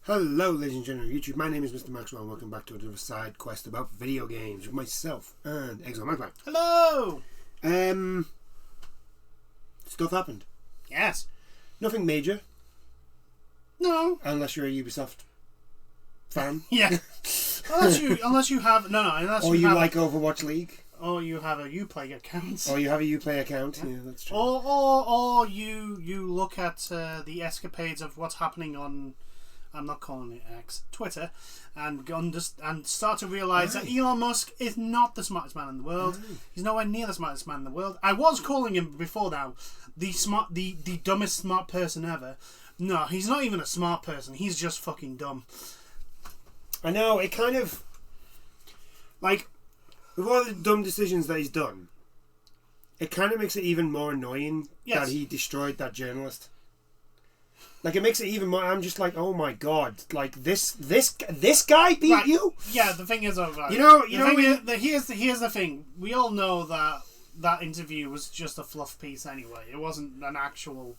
Hello, ladies and gentlemen of YouTube. My name is Mr. Maxwell, and welcome back to another side quest about video games with myself and Exile Maxwell. Hello! Stuff happened. Yes. Nothing major. No. Unless you're a Ubisoft fan. Yeah. unless you have or you like Overwatch League. Or you have a Uplay account. Or you have a Uplay account. Yeah, that's true. Or you look at the escapades of what's happening on, I'm not calling it X, Twitter, and start to realise that Elon Musk is not the smartest man in the world. He's nowhere near the smartest man in the world. I was calling him before now the dumbest smart person ever. No, he's not even a smart person. He's just fucking dumb. I know, it kind of, like, with all the dumb decisions that he's done, it kind of makes it even more annoying that he destroyed that journalist. Like, it makes it even more. I'm just like, oh my god! Like this guy beat you. Yeah, the thing is, here's the thing. We all know that interview was just a fluff piece anyway. It wasn't an actual.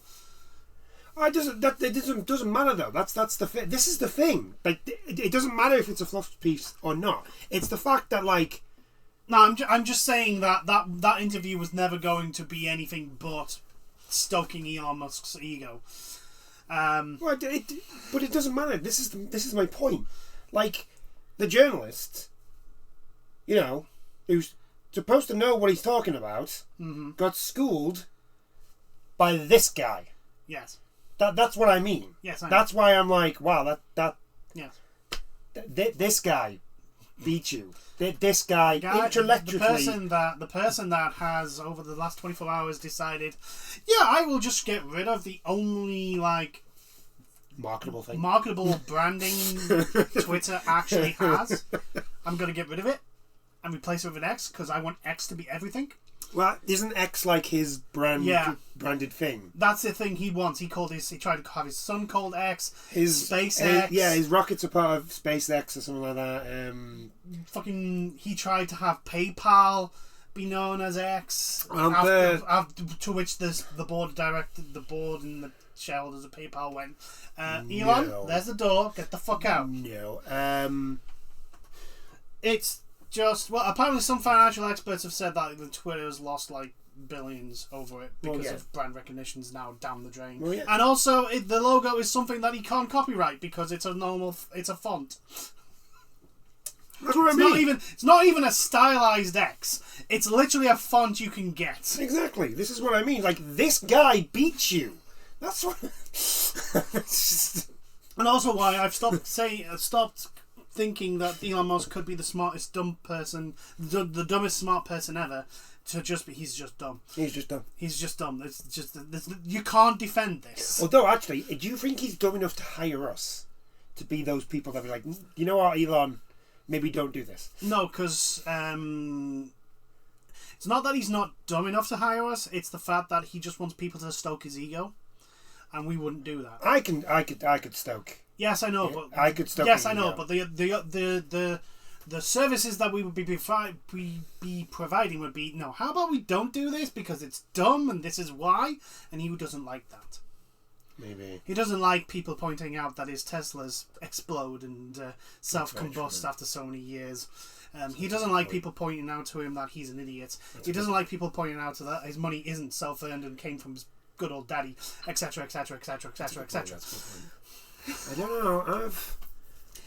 It doesn't matter though. That's the thing. This is the thing. Like, it doesn't matter if it's a fluff piece or not. It's the fact that, like. No, I'm just saying that interview was never going to be anything but stoking Elon Musk's ego. But it doesn't matter. This is my point. Like, the journalist, who's supposed to know what he's talking about, got schooled by this guy. Yes. That's what I mean. Yes, I know. That's why I'm like, wow, yes. This guy beat you. This guy intellectually. The person that has over the last 24 hours decided, I will just get rid of the only marketable branding Twitter actually has. I'm going to get rid of it and replace it with an X because I want X to be everything. Well, isn't X like his branded thing? That's the thing he wants. He tried to have his son called X. His SpaceX. His rockets are part of SpaceX or something like that. He tried to have PayPal be known as X. To which the board and the shareholders of PayPal went, Elon, there's the door. Get the fuck out. No. It's just, apparently some financial experts have said that Twitter has lost billions over it because of brand recognition's now down the drain. And also the logo is something that he can't copyright because it's a font. That's what I mean. It's not even a stylized X. It's literally a font you can get. Exactly. This is what I mean. Like, this guy beats you. That's what. And also why I've stopped thinking that Elon Musk could be the smartest dumb person, the dumbest smart person ever. He's just dumb. He's just dumb. It's just you can't defend this. Although, actually, do you think he's dumb enough to hire us to be those people that be like, you know what, Elon, maybe don't do this? No, because it's not that he's not dumb enough to hire us. It's the fact that he just wants people to stoke his ego, and we wouldn't do that. I could stoke. Yes, I know, but I could stoke. Yes, I know, but the services that we would be providing would be, no, how about we don't do this because it's dumb and this is why, and he doesn't like that. Maybe. He doesn't like people pointing out that his Teslas explode and self-combust after so many years. He doesn't like people pointing out to him that he's an idiot. He doesn't like people pointing out to that his money isn't self-earned and came from his good old daddy, etc., etc., etc., etc., etc. I don't know.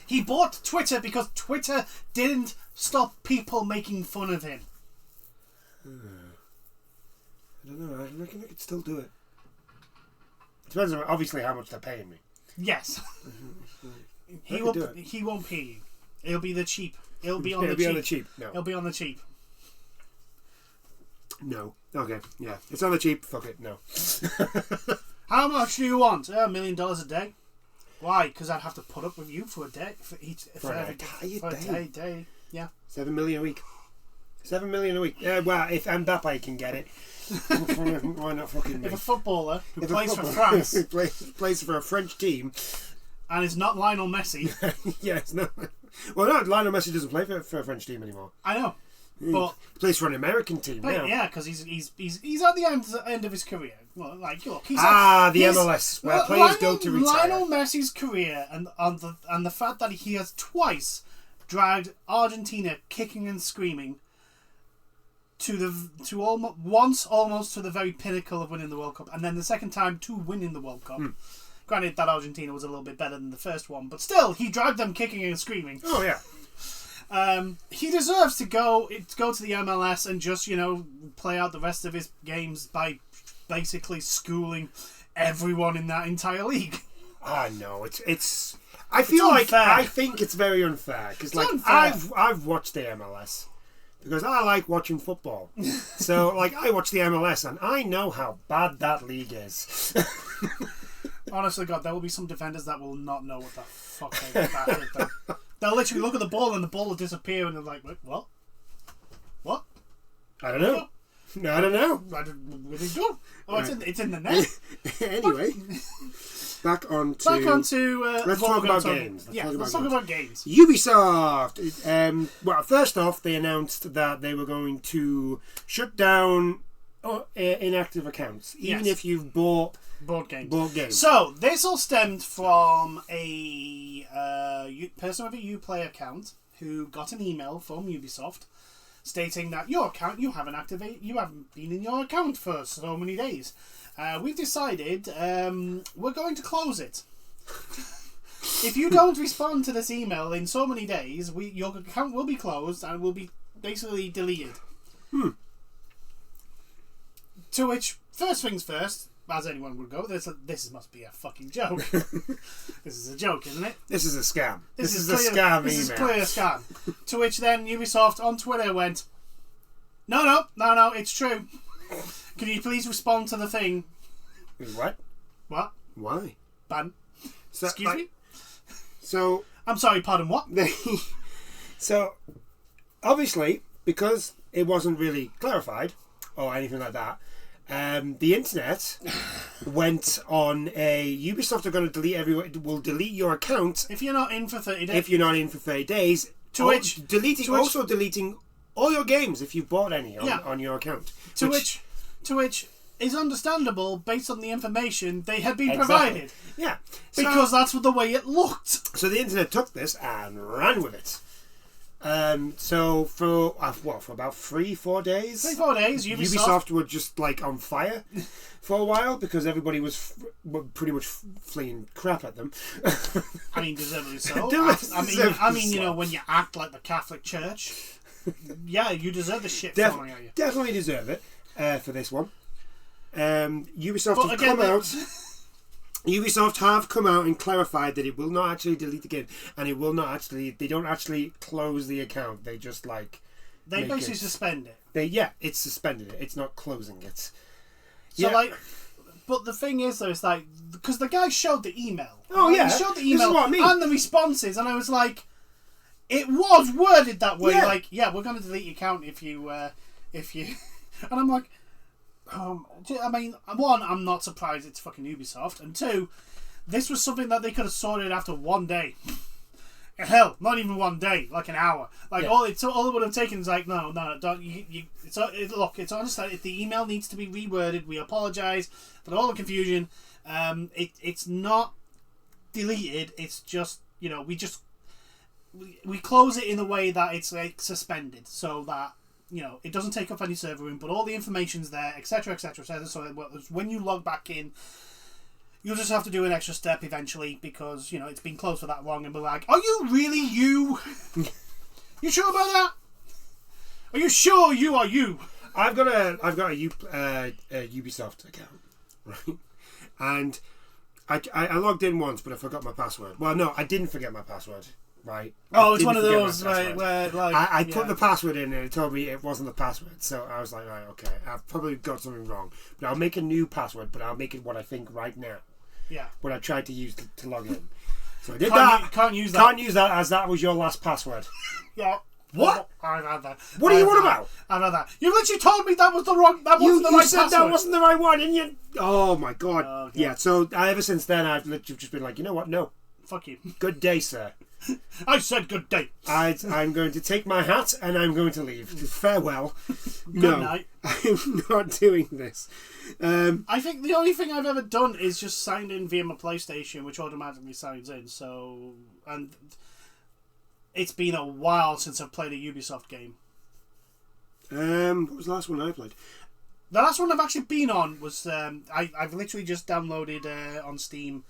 He bought Twitter because Twitter didn't stop people making fun of him. I don't know. I reckon I could still do it. Depends on obviously how much they're paying me. Yes. He won't pay you. It'll be the cheap. It'll be on the cheap. No. It'll be on the cheap. No. Okay. Yeah. It's on the cheap. Fuck it. No. How much do you want? $1 million a day. Why? Because I'd have to put up with you for a day. For an entire day. Yeah. 7 million a week. 7 million a week. Well, if Mbappe can get it, why not fucking me? If a footballer who plays for France plays for a French team, and it's not Lionel Messi. Yeah, it's not. Well, no, Lionel Messi doesn't play for a French team anymore. I know. But he plays for an American team now. Yeah, because he's at the end of his career. Well, like, look, the MLS, where players go to retire. Lionel Messi's career and the fact that he has twice dragged Argentina kicking and screaming almost to the very pinnacle of winning the World Cup, and then the second time to winning the World Cup. Granted, that Argentina was a little bit better than the first one, but still, he dragged them kicking and screaming. Oh yeah. He deserves to go to the MLS and just, play out the rest of his games by basically schooling everyone in that entire league. I know it's. I feel like I think it's very unfair because I've watched the MLS because I like watching football. So I watch the MLS and I know how bad that league is. Honestly, God, there will be some defenders that will not know what the fuck they're battered them. They'll literally look at the ball and the ball will disappear and they're like, wait, what? What? I don't know. I don't know. Where did it go? Oh, right. It's in the net. Anyway, back onto let's talk about games. Let's talk about games. Ubisoft. Well, first off, they announced that they were going to shut down inactive accounts, even if you've bought board games. So this all stemmed from a person with a Uplay account who got an email from Ubisoft stating that your account you haven't been in your account for so many days. We've decided we're going to close it. If you don't respond to this email in so many days, your account will be closed and will be basically deleted. To which, first things first, as anyone would go, this must be a fucking joke. This is a joke, isn't it? This is a scam. This is a scam email. This is clear scam. To which then Ubisoft on Twitter went, No, it's true. Can you please respond to the thing? What? What? Why? Ban. So, Excuse me? So... I'm sorry, pardon, what? So, obviously, because it wasn't really clarified, or anything like that, the internet went on Ubisoft are going to delete your account if you're not in for 30 days. If you're not in for 30 days. Deleting all your games if you've bought any on your account. To which is understandable based on the information they had been provided. Yeah. Because that's the way it looked. So the internet took this and ran with it. So for about 3-4 days, Ubisoft were just on fire for a while because everybody was pretty much fleeing crap at them. I mean, deservedly so. When you act like the Catholic Church, yeah, you deserve the shit falling at you. Definitely deserve it for this one. Ubisoft have come out and clarified that it will not actually delete the game, and it will not actually. They don't actually close the account. They just they basically suspend it. It's suspended it. It's not closing it. So but the thing is though, it's because the guy showed the email. Oh yeah, he showed the email this is what I mean. And the responses, and I was like, it was worded that way. We're going to delete your account if you, and I'm like. I mean, one, I'm not surprised it's fucking Ubisoft, and two, this was something that they could have sorted after one day. Hell, not even one day, an hour. All it would have taken is no, don't. Look, it's honest that if the email needs to be reworded, we apologise for all the confusion. It's not deleted. It's just we close it in a way that it's suspended, so that. It doesn't take up any server room, but all the information's there, etc., etc., etc. So when you log back in, you'll just have to do an extra step eventually because it's been closed for that long, and we're like, "Are you really you? You sure about that? Are you sure you are you?" I've got a Ubisoft account, right? And I logged in once, but I forgot my password. Well, no, I didn't forget my password. Right. Oh, it's one of those where I put the password in and it told me it wasn't the password. So I was like, right, okay, I've probably got something wrong. But I'll make a new password, but I'll make it what I think right now. Yeah. What I tried to use to log in. So I did Can't use that. Can't use that as that was your last password. Yeah. What? I've had that. What are you on about? I've had that. You literally told me that was the wrong. That wasn't the right password. You said that wasn't the right one, and you. Oh my god. Yeah. So ever since then, I've literally just been like, you know what? No. Fuck you. Good day, sir. I said good day. I'm going to take my hat and I'm going to leave. Farewell. Good night. I'm not doing this. I think the only thing I've ever done is just signed in via my PlayStation, which automatically signs in. So, and it's been a while since I've played a Ubisoft game. What was the last one I played? The last one I've actually been on was I've literally just downloaded on Steam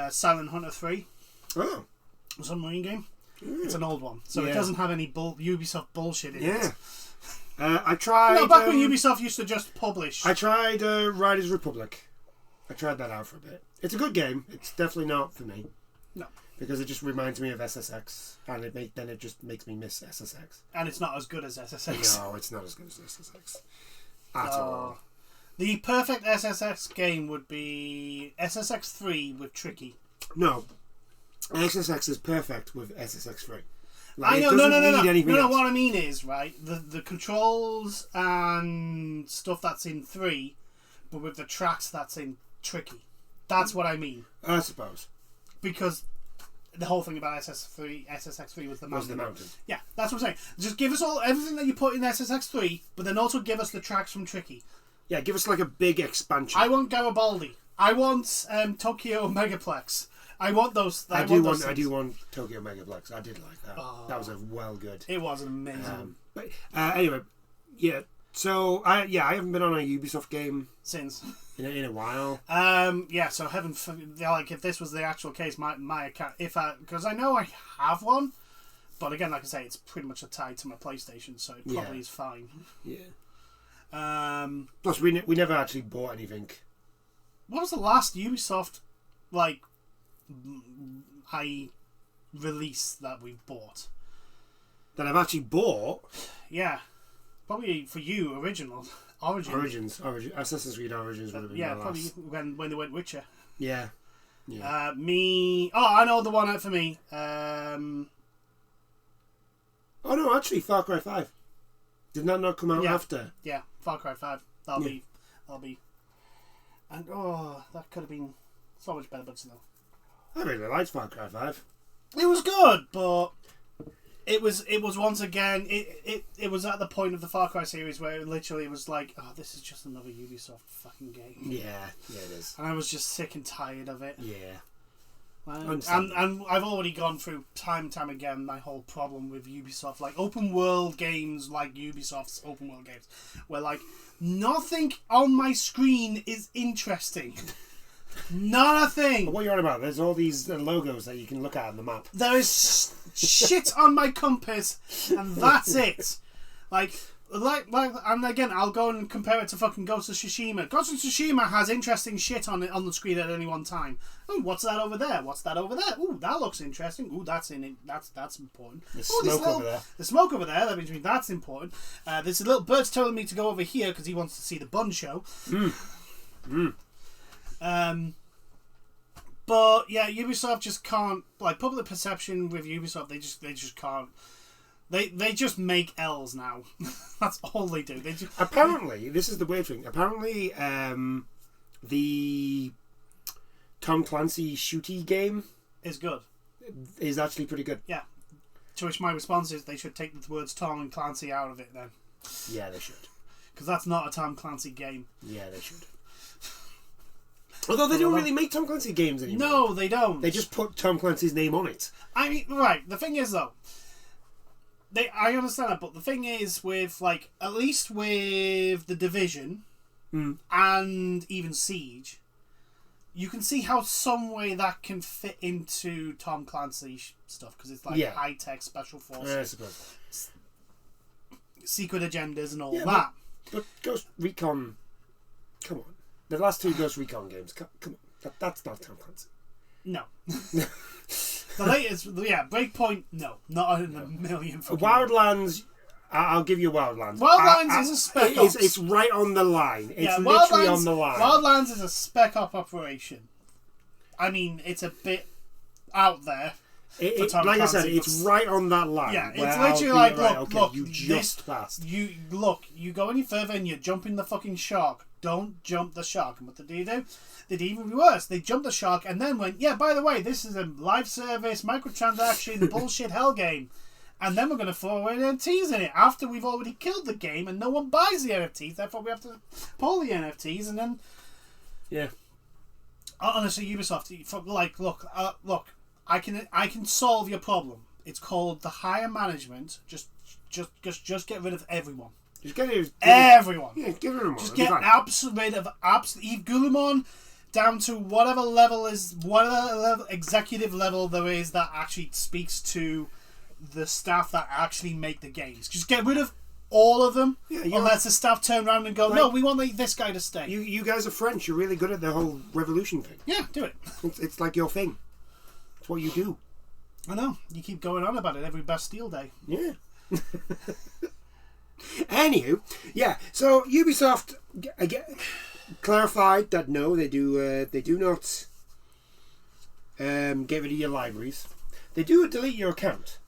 Silent Hunter 3. Oh. A submarine game. Yeah. It's an old one, so it doesn't have any Ubisoft bullshit in it. I tried... back when Ubisoft used to just publish. I tried Riders Republic. I tried that out for a bit. It's a good game. It's definitely not for me. No. Because it just reminds me of SSX, and then it just makes me miss SSX. And it's not as good as SSX. No, it's not as good as SSX. At all. The perfect SSX game would be SSX 3 with Tricky. No. SSX is perfect with SSX 3. I know, no. What I mean is, right, the controls and stuff that's in 3, but with the tracks that's in Tricky. That's what I mean. I suppose. Because the whole thing about SSX 3 was the mountain. Was the mountain. Yeah, that's what I'm saying. Just give us all everything that you put in SSX 3, but then also give us the tracks from Tricky. Yeah, give us like a big expansion. I want Garibaldi. I want Tokyo Megaplex. I want those. I do want Tokyo Megaplex. I did like that. Oh, that was a well good. It was amazing. But anyway, yeah. So I haven't been on a Ubisoft game since in a while. Yeah. So heaven, like if this was the actual case, my account, because I know I have one, but again, like I say, it's pretty much tied to my PlayStation, so it probably is fine. Yeah. Plus, we never actually bought anything. What was the last Ubisoft release that we've bought? That I've actually bought? Yeah. Probably for you, Origins. Assassin's Creed Origins would have been my last. Probably when they went Witcher. Yeah. I know the one out for me. Oh no, actually Far Cry 5. Did that not come out after? Yeah, Far Cry 5. That'll be. And that could have been so much better, but still. I really liked Far Cry 5. It was good, but it was once again it was at the point of the Far Cry series where it literally was like, oh, this is just another Ubisoft fucking game. Yeah, it is. And I was just sick and tired of it. Yeah. And I've already gone through time and time again my whole problem with Ubisoft, like open world games, like Ubisoft's open world games, where like nothing on my screen is interesting. Not a thing. What are you on about? There's all these logos that you can look at on the map. There is shit on my compass, and that's it. Like, and again, I'll go and compare it to fucking Ghost of Tsushima. Ghost of Tsushima has interesting shit on it on the screen at any one time. Oh, what's that over there? What's that over there? Ooh, that looks interesting. Ooh, that's in it. That's important. The smoke over there. The smoke over there. That means that's important. There's a little bird's telling me to go over here because he wants to see the Bun show. But yeah, Ubisoft just can't, like, public perception with Ubisoft, they just can't. They just make L's now. That's all they do. Apparently, this is the weird thing. Apparently, the Tom Clancy shooty game is good. Is actually pretty good. Yeah. To which my response is they should take the words Tom and Clancy out of it then. Yeah, they should. Because that's not a Tom Clancy game. Yeah, they should. Although they don't really make Tom Clancy games anymore. No, they don't. They just put Tom Clancy's name on it. I mean, right. The thing is, though, I understand that, but the thing is, with, like, at least with The Division and even Siege, you can see how some way that can fit into Tom Clancy stuff, because it's like high-tech special forces. Yeah, I suppose. Secret agendas and all that. But Ghost Recon, come on. The last two Ghost Recon games, come on. That's not Tom Clancy. No. The latest, Breakpoint, no. Not in a million. Wildlands, I'll give you Wildlands. Wildlands is a spec ops. It's right on the line. It's literally on the line. Wildlands is a spec op operation. I mean, it's a bit out there. Like I said, it's right on that line. Yeah, it's literally like, look, you just passed. You go any further and you're jumping the fucking shark. don't jump the shark. And what did they do? They did even worse. They jumped the shark and then went, yeah, by the way, this is a live service, microtransaction, bullshit hell game. And then we're going to throw away the NFTs in it after we've already killed the game and no one buys the NFTs. Therefore, we have to pull the NFTs and then... Yeah. Honestly, Ubisoft, look, I can solve your problem. It's called the higher management. Just get rid of everyone. Just get rid of everyone. Yeah, get rid of them. Just get rid of Yves Guillemot down to whatever executive level there is that actually speaks to the staff that actually make the games. Just get rid of all of them, unless the staff turn around and go, no, we want this guy to stay. You guys are French. You're really good at the whole revolution thing. Yeah, do it. It's like your thing. It's what you do. I know. You keep going on about it every Bastille Day. Yeah. Anywho, yeah. So Ubisoft clarified that no, they do not get rid of your libraries. They do delete your account.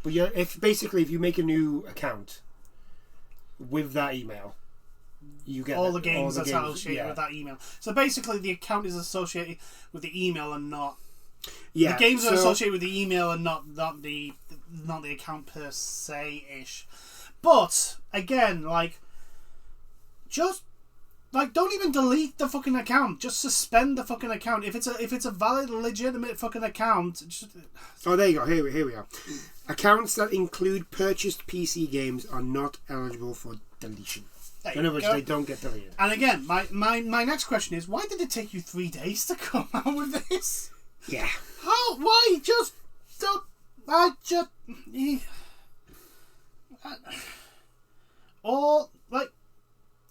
But if you make a new account with that email, you get all the games associated with that email. So basically, the account is associated with the email and not. Yeah, the games are associated with the email and not the account per se ish. But again, don't even delete the fucking account. Just suspend the fucking account. If it's a valid, legitimate fucking account. Oh, there you go. Here we are. Accounts that include purchased PC games are not eligible for deletion. In other words, they don't get deleted. And again, my next question is, why did it take you 3 days to come out with this? Yeah. How? Why? Just don't. Or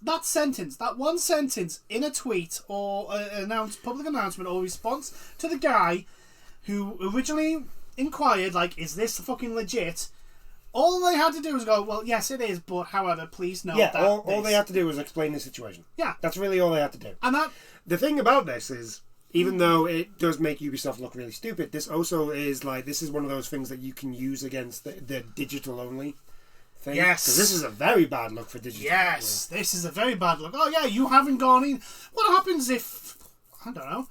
that one sentence in a tweet or public announcement or response to the guy who originally inquired, is this fucking legit? All they had to do was go, well, yes, it is, but however, please note that. Yeah, all they had to do was explain the situation. Yeah. That's really all they had to do. And the thing about this is, even though it does make Ubisoft look really stupid, this also is this is one of those things that you can use against the digital only thing. Yes. Because this is a very bad look for digital. Yes, this is a very bad look. Oh yeah, you haven't gone in. What happens if, I don't know,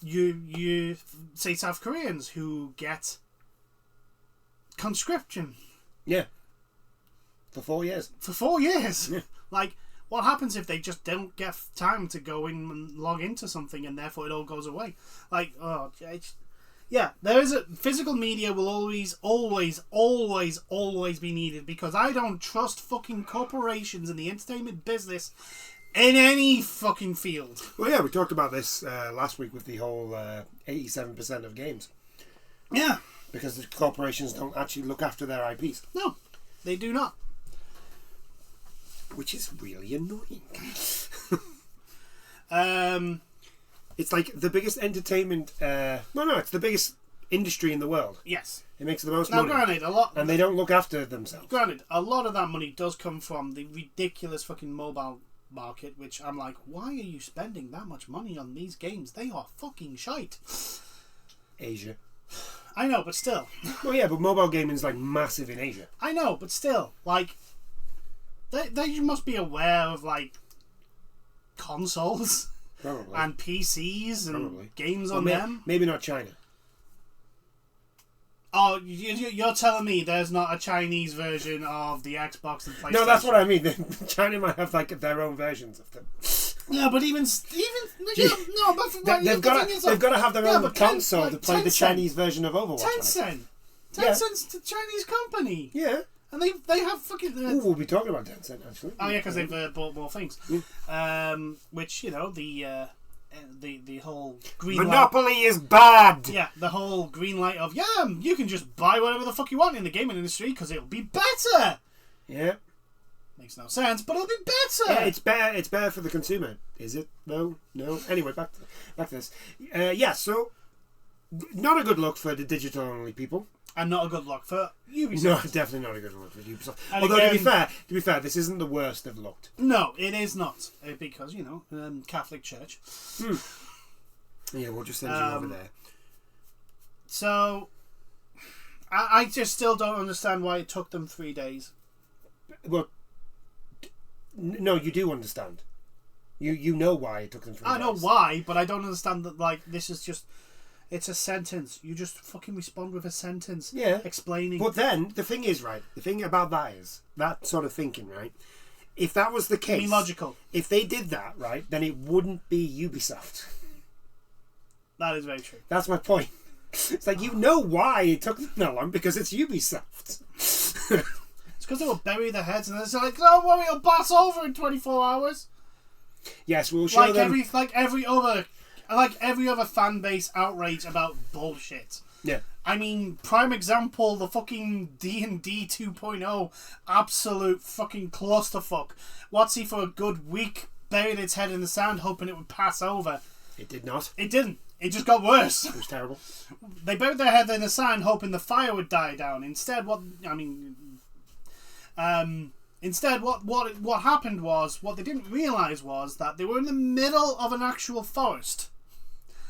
you say South Koreans who get conscription? Yeah. For 4 years. For 4 years. Yeah. What happens if they just don't get time to go in and log into something and therefore it all goes away? Yeah, physical media will always be needed because I don't trust fucking corporations in the entertainment business in any fucking field. Well, yeah, we talked about this last week with the whole 87% of games. Yeah. Because the corporations don't actually look after their IPs. No, they do not. Which is really annoying. It's like the biggest entertainment... it's the biggest industry in the world. Yes. It makes the most money. Now, granted, and they don't look after themselves. Granted, a lot of that money does come from the ridiculous fucking mobile market, which I'm like, why are you spending that much money on these games? They are fucking shite. Asia. I know, but still. Well, yeah, but mobile gaming is massive in Asia. I know, but still, they must be aware of consoles. Probably. And PCs and games on them. Maybe not China. Oh, you're telling me there's not a Chinese version of the Xbox and PlayStation? No, that's what I mean. China might have their own versions of them. Yeah, but they've got to have their own console to play the Chinese version of Overwatch. Tencent's a Chinese company. Yeah. And they have fucking... we'll be talking about Tencent, actually. Oh, yeah, because they've bought more things. Yeah. Which, the whole green Monopoly light... is bad! Yeah, the whole green light of, you can just buy whatever the fuck you want in the gaming industry because it'll be better! Yeah. Makes no sense, but it'll be better! Yeah, it's better for the consumer. Is it? No? Anyway, back to this. So... Not a good look for the digital-only people. And not a good look for Ubisoft. No, definitely not a good look for Ubisoft. And although, again, to be fair, this isn't the worst they've looked. No, it is not. Because, Catholic Church. Yeah, we'll just send you over there. So, I just still don't understand why it took them 3 days. Well, No, you do understand. You know why it took them 3 days. I know why, but I don't understand that. Like, this is just. It's a sentence. You just fucking respond with a sentence. Yeah. Explaining. But then, the thing is, right, the thing about that is, that sort of thinking, right, if that was the case... Be logical. If they did that, right, then it wouldn't be Ubisoft. That is very true. That's my point. It's like, you know why it took them that long, because it's Ubisoft. It's because they will bury their heads and it's like, don't worry, it'll pass over in 24 hours. Yes, we'll show them... Like every other fan base outrage about bullshit. Yeah. I mean, prime example, the fucking D&D 2.0 absolute fucking clusterfuck. WotC for a good week buried its head in the sand hoping it would pass over. It did not. It didn't. It just got worse. It was terrible. They buried their head in the sand hoping the fire would die down. Instead, what happened was, what they didn't realise was that they were in the middle of an actual forest.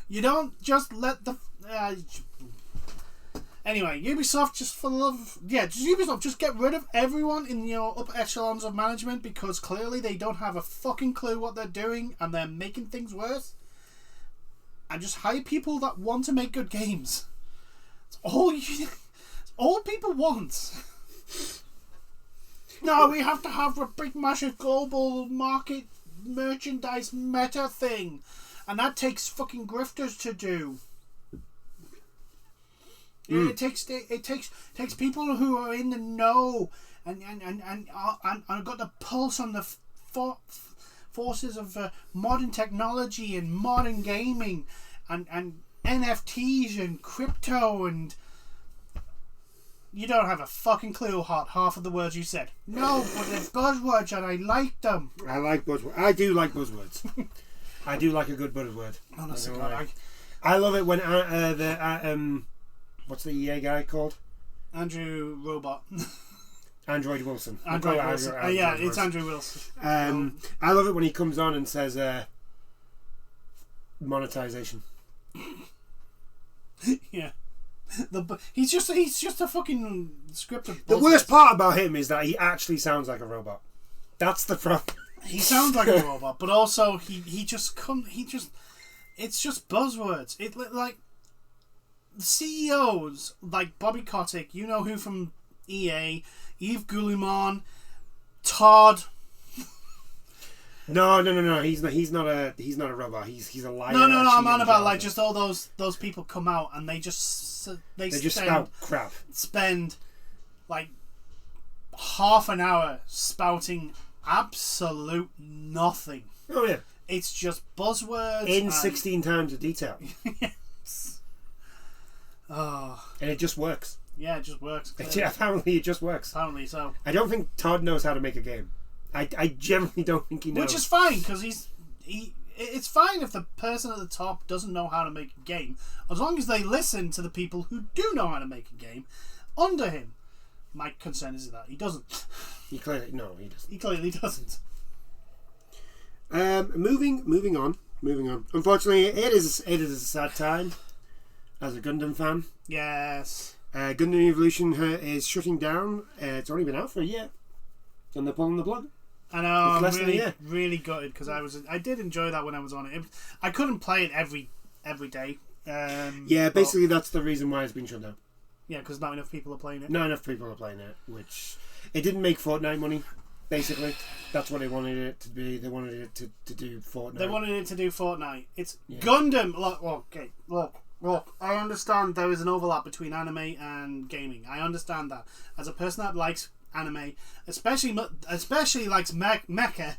You don't just let the... Anyway, Ubisoft, just for the love... Yeah, Ubisoft, just get rid of everyone in your upper echelons of management because clearly they don't have a fucking clue what they're doing and they're making things worse. And just hire people that want to make good games. It's all people want. No, we have to have a big, massive global market merchandise meta thing. And that takes fucking grifters to do. Yeah, it takes people who are in the know and got the pulse on the forces of modern technology and modern gaming and NFTs and crypto, and you don't have a fucking clue half of the words you said. No, but they're buzzwords and I like them. I like buzzwords. I do like buzzwords. I do like a good buzzword. Honestly, I love it when what's the EA guy called? Andrew Robot. Android Wilson. Android Wilson. Yeah, it's Andrew Wilson. I love it when he comes on and says monetization. Yeah. He's just a fucking scripted. The worst part about him is that he actually sounds like a robot. That's the problem. He sounds like a robot, but also it's just buzzwords. It like the CEOs like Bobby Kotick, you know who from EA, Yves Guillemot, Todd. No. He's not a robot. He's a liar. No. I'm on about like just all those people come out and they just spout crap. Spend like half an hour spouting absolute nothing. Oh yeah. It's just buzzwords in 16 times of detail. Yes. Oh. And it just works. Yeah, it just works. Apparently it just works. Apparently so. I don't think Todd knows how to make a game. I generally don't think he knows. Which is fine, because it's fine if the person at the top doesn't know how to make a game, as long as they listen to the people who do know how to make a game under him. My concern is that he doesn't. He clearly doesn't. He clearly doesn't. Moving on. Unfortunately, it is a sad time as a Gundam fan. Yes. Gundam Evolution is shutting down. It's only been out for a year, and they're pulling the plug. I know. I'm really gutted because I did enjoy that when I was on it. I couldn't play it every day. Basically that's the reason why it's been shut down. Yeah, because not enough people are playing it. Not enough people are playing it, which it didn't make Fortnite money. Basically, that's what they wanted it to be. They wanted it to do Fortnite. They wanted it to do Fortnite. It's Gundam. Look. I understand there is an overlap between anime and gaming. I understand that. As a person that likes anime, especially likes mecha.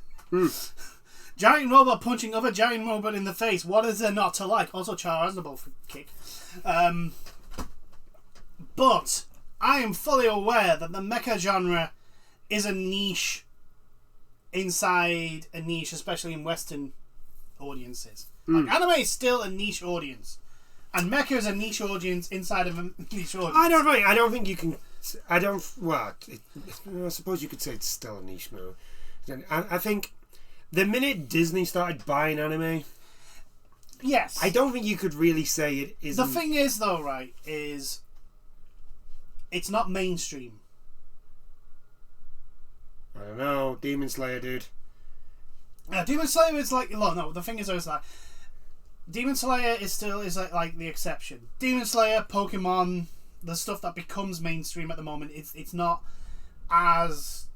Giant robot punching other giant robot in the face. What is there not to like? Also, Char Aznavour for kick. But I am fully aware that the mecha genre is a niche inside a niche, especially in Western audiences. Like, anime is still a niche audience, and mecha is a niche audience inside of a niche audience. I don't think you can. I suppose you could say it's still a niche move. I think the minute Disney started buying anime, yes, I don't think you could really say it isn't. The thing is, though, right, is it's not mainstream. I don't know. Demon Slayer, dude. Demon Slayer is like... Well, no, the thing is that Demon Slayer is like the exception. Demon Slayer, Pokemon, the stuff that becomes mainstream at the moment, it's not as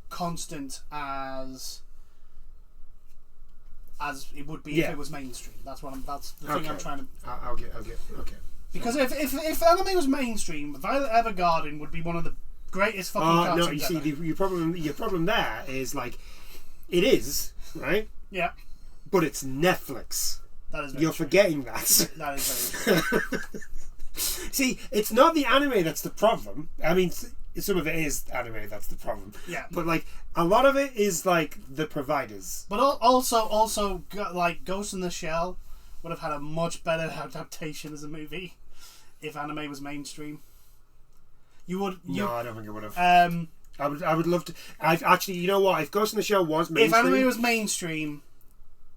constant as it would be if it was mainstream. That's the thing I'm trying to... I'll get. Okay. Because if anime was mainstream, Violet Evergarden would be one of the greatest fucking cartoons no, you see, ever. your problem there is, like, it is, right? Yeah. But it's Netflix. That is very You're true. forgetting that. That is very true. See, it's not the anime that's the problem. I mean, some of it is anime that's the problem. Yeah. But, like, a lot of it is, like, the providers. But also, like, Ghost in the Shell would have had a much better adaptation as a movie if anime was mainstream. No, I don't think it would have. I would love to. I've actually, you know what? If Ghost in the Shell was mainstream, if anime was mainstream,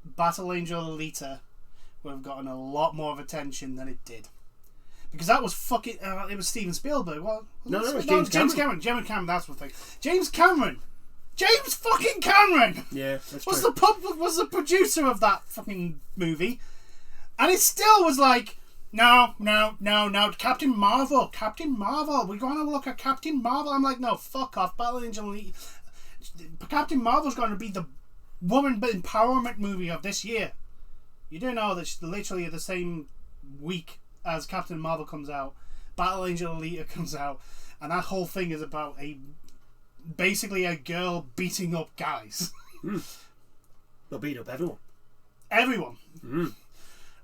Battle Angel Alita would have gotten a lot more of attention than it did. Because that was fucking... it was Steven Spielberg. Well, no, it was James Cameron. James Cameron, that's the thing. James fucking Cameron! Yeah, that's was true. Was the producer of that fucking movie. And it still was like, no, Captain Marvel, we're going to look at Captain Marvel. I'm like, no, fuck off. Battle Angel Captain Marvel's going to be the woman empowerment movie of this year. You do know that literally the same week as Captain Marvel comes out, Battle Angel Alita comes out, and that whole thing is about basically a girl beating up guys. They'll beat up everyone. Everyone.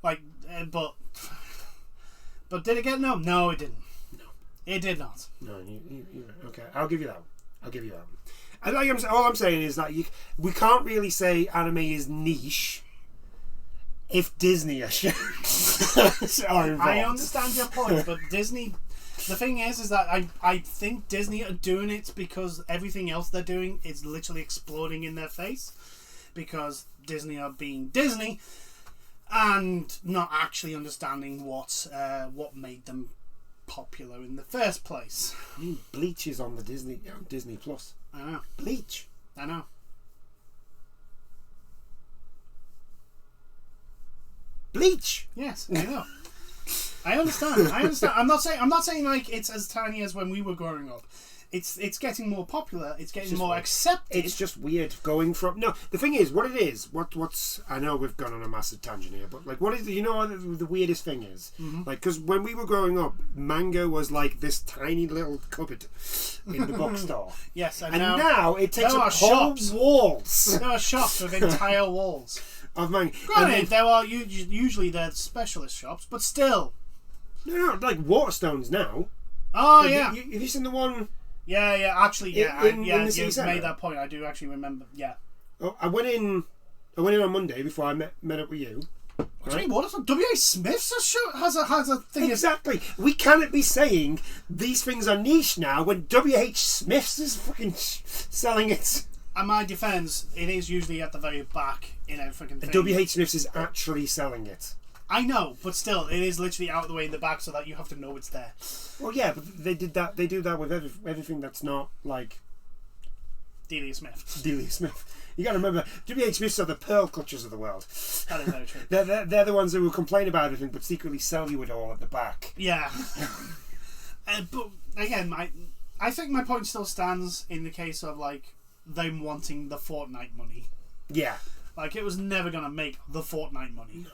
Like, but did it get no? No, it didn't. No, it did not. No, okay. I'll give you that. All I'm saying is that we can't really say anime is niche if Disney are involved. I understand your point, but Disney. The thing is that I think Disney are doing it because everything else they're doing is literally exploding in their face, because Disney are being Disney and not actually understanding what made them popular in the first place. I mean, Bleach is on the Disney Plus. I know. Bleach. I know. Bleach. Yes, I know. I understand. I'm not saying like it's as tiny as when we were growing up. It's getting more popular. It's getting more accepted. It's just weird going from... No, the thing is, what it is, what's... I know we've gone on a massive tangent here, but, like, what is... You know what the weirdest thing is? Mm-hmm. Like, because when we were growing up, manga was, like, this tiny little cupboard in the bookstore. Yes, and now it takes up whole shops. walls. There are shops with entire walls. Of manga. Granted, there are usually they're specialist shops, but still. No, like Waterstones now. Oh, like, yeah. Have you seen the one... Yeah, actually, yeah. In the you city made that point. I do actually remember, yeah. Oh, I went in on Monday before I met up with you. Right? What if W.H. Smith's has a thing? Exactly. We cannot be saying these things are niche now when W.H. Smith's is fucking selling it. In my defence, it is usually at the very back in a fucking thing. W.H. Smith's is actually selling it. I know, but still, it is literally out of the way in the back so that you have to know it's there. Well, yeah, but they did that. They do that with everything that's not like Delia Smith. Delia Smith. You got to remember, W.H. Smiths are the pearl clutchers of the world. That is very true. They're the ones who will complain about everything but secretly sell you it all at the back. Yeah. But again, I think my point still stands in the case of like them wanting the Fortnite money. Yeah. Like it was never gonna make the Fortnite money.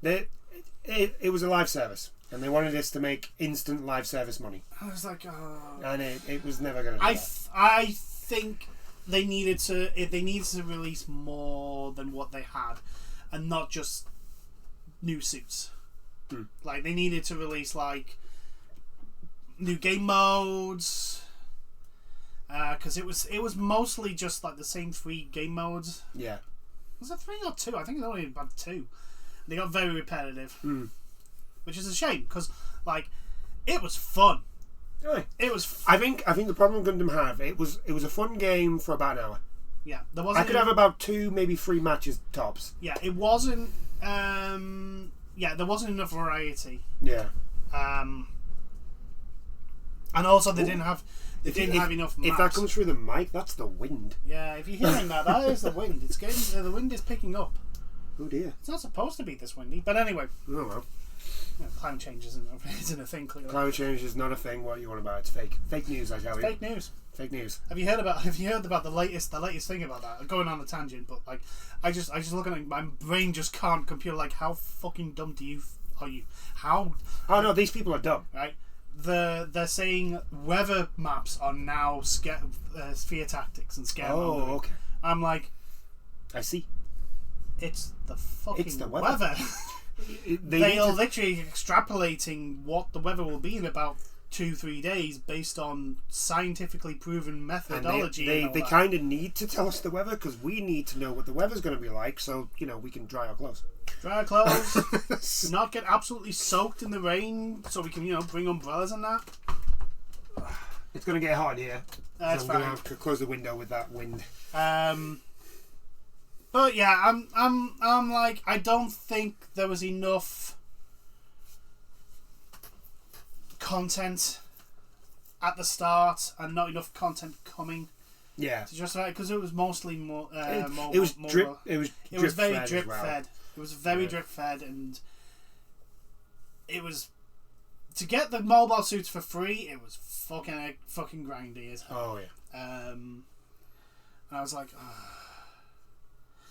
It was a live service, and they wanted us to make instant live service money. I was like, oh. And it was never going to do that. I think they needed to release more than what they had, and not just new suits. Like they needed to release like new game modes, because it was mostly just like the same 3 game modes. Yeah. Was it 3 or 2? I think it only had 2. They got very repetitive, which is a shame because, like, it was fun. Right. It was. I think the problem Gundam have it was a fun game for about an hour. Yeah, there wasn't. I could have about 2, maybe 3 matches tops. Yeah, it wasn't. There wasn't enough variety. Yeah. And also, they didn't have enough maps. If that comes through the mic, that's the wind. Yeah, if you're hearing that, that is the wind. It's getting the wind is picking up. Oh dear. It's not supposed to be this windy, but anyway. Oh well. Climate change isn't a thing, clearly. Climate change is not a thing. What you want about? It's fake. Fake news, I tell you. Fake news. Fake news. Have you heard about the latest thing about that? Going on the tangent, but like, I just looking at my brain just can't compute. Like, how fucking dumb are you? How? Oh no, these people are dumb. Right. They're saying weather maps are now fear tactics and scaremongering. Oh, okay. I'm like, I see. It's the fucking It's the weather. They are literally extrapolating what the weather will be in about 2-3 days based on scientifically proven methodology. And they kind of need to tell us the weather because we need to know what the weather's going to be like, so we can dry our clothes. Dry our clothes, not get absolutely soaked in the rain, so we can bring umbrellas and that. It's going to get hot here. That's so I'm going to have to close the window with that wind. But yeah, I'm like, I don't think there was enough content at the start and not enough content coming. Yeah, just right, because it was mostly more. It was drip. It was very drip well. fed. It was very drip fed, and it was to get the mobile suits for free. It was fucking grindy as hell. Oh yeah. And I was like,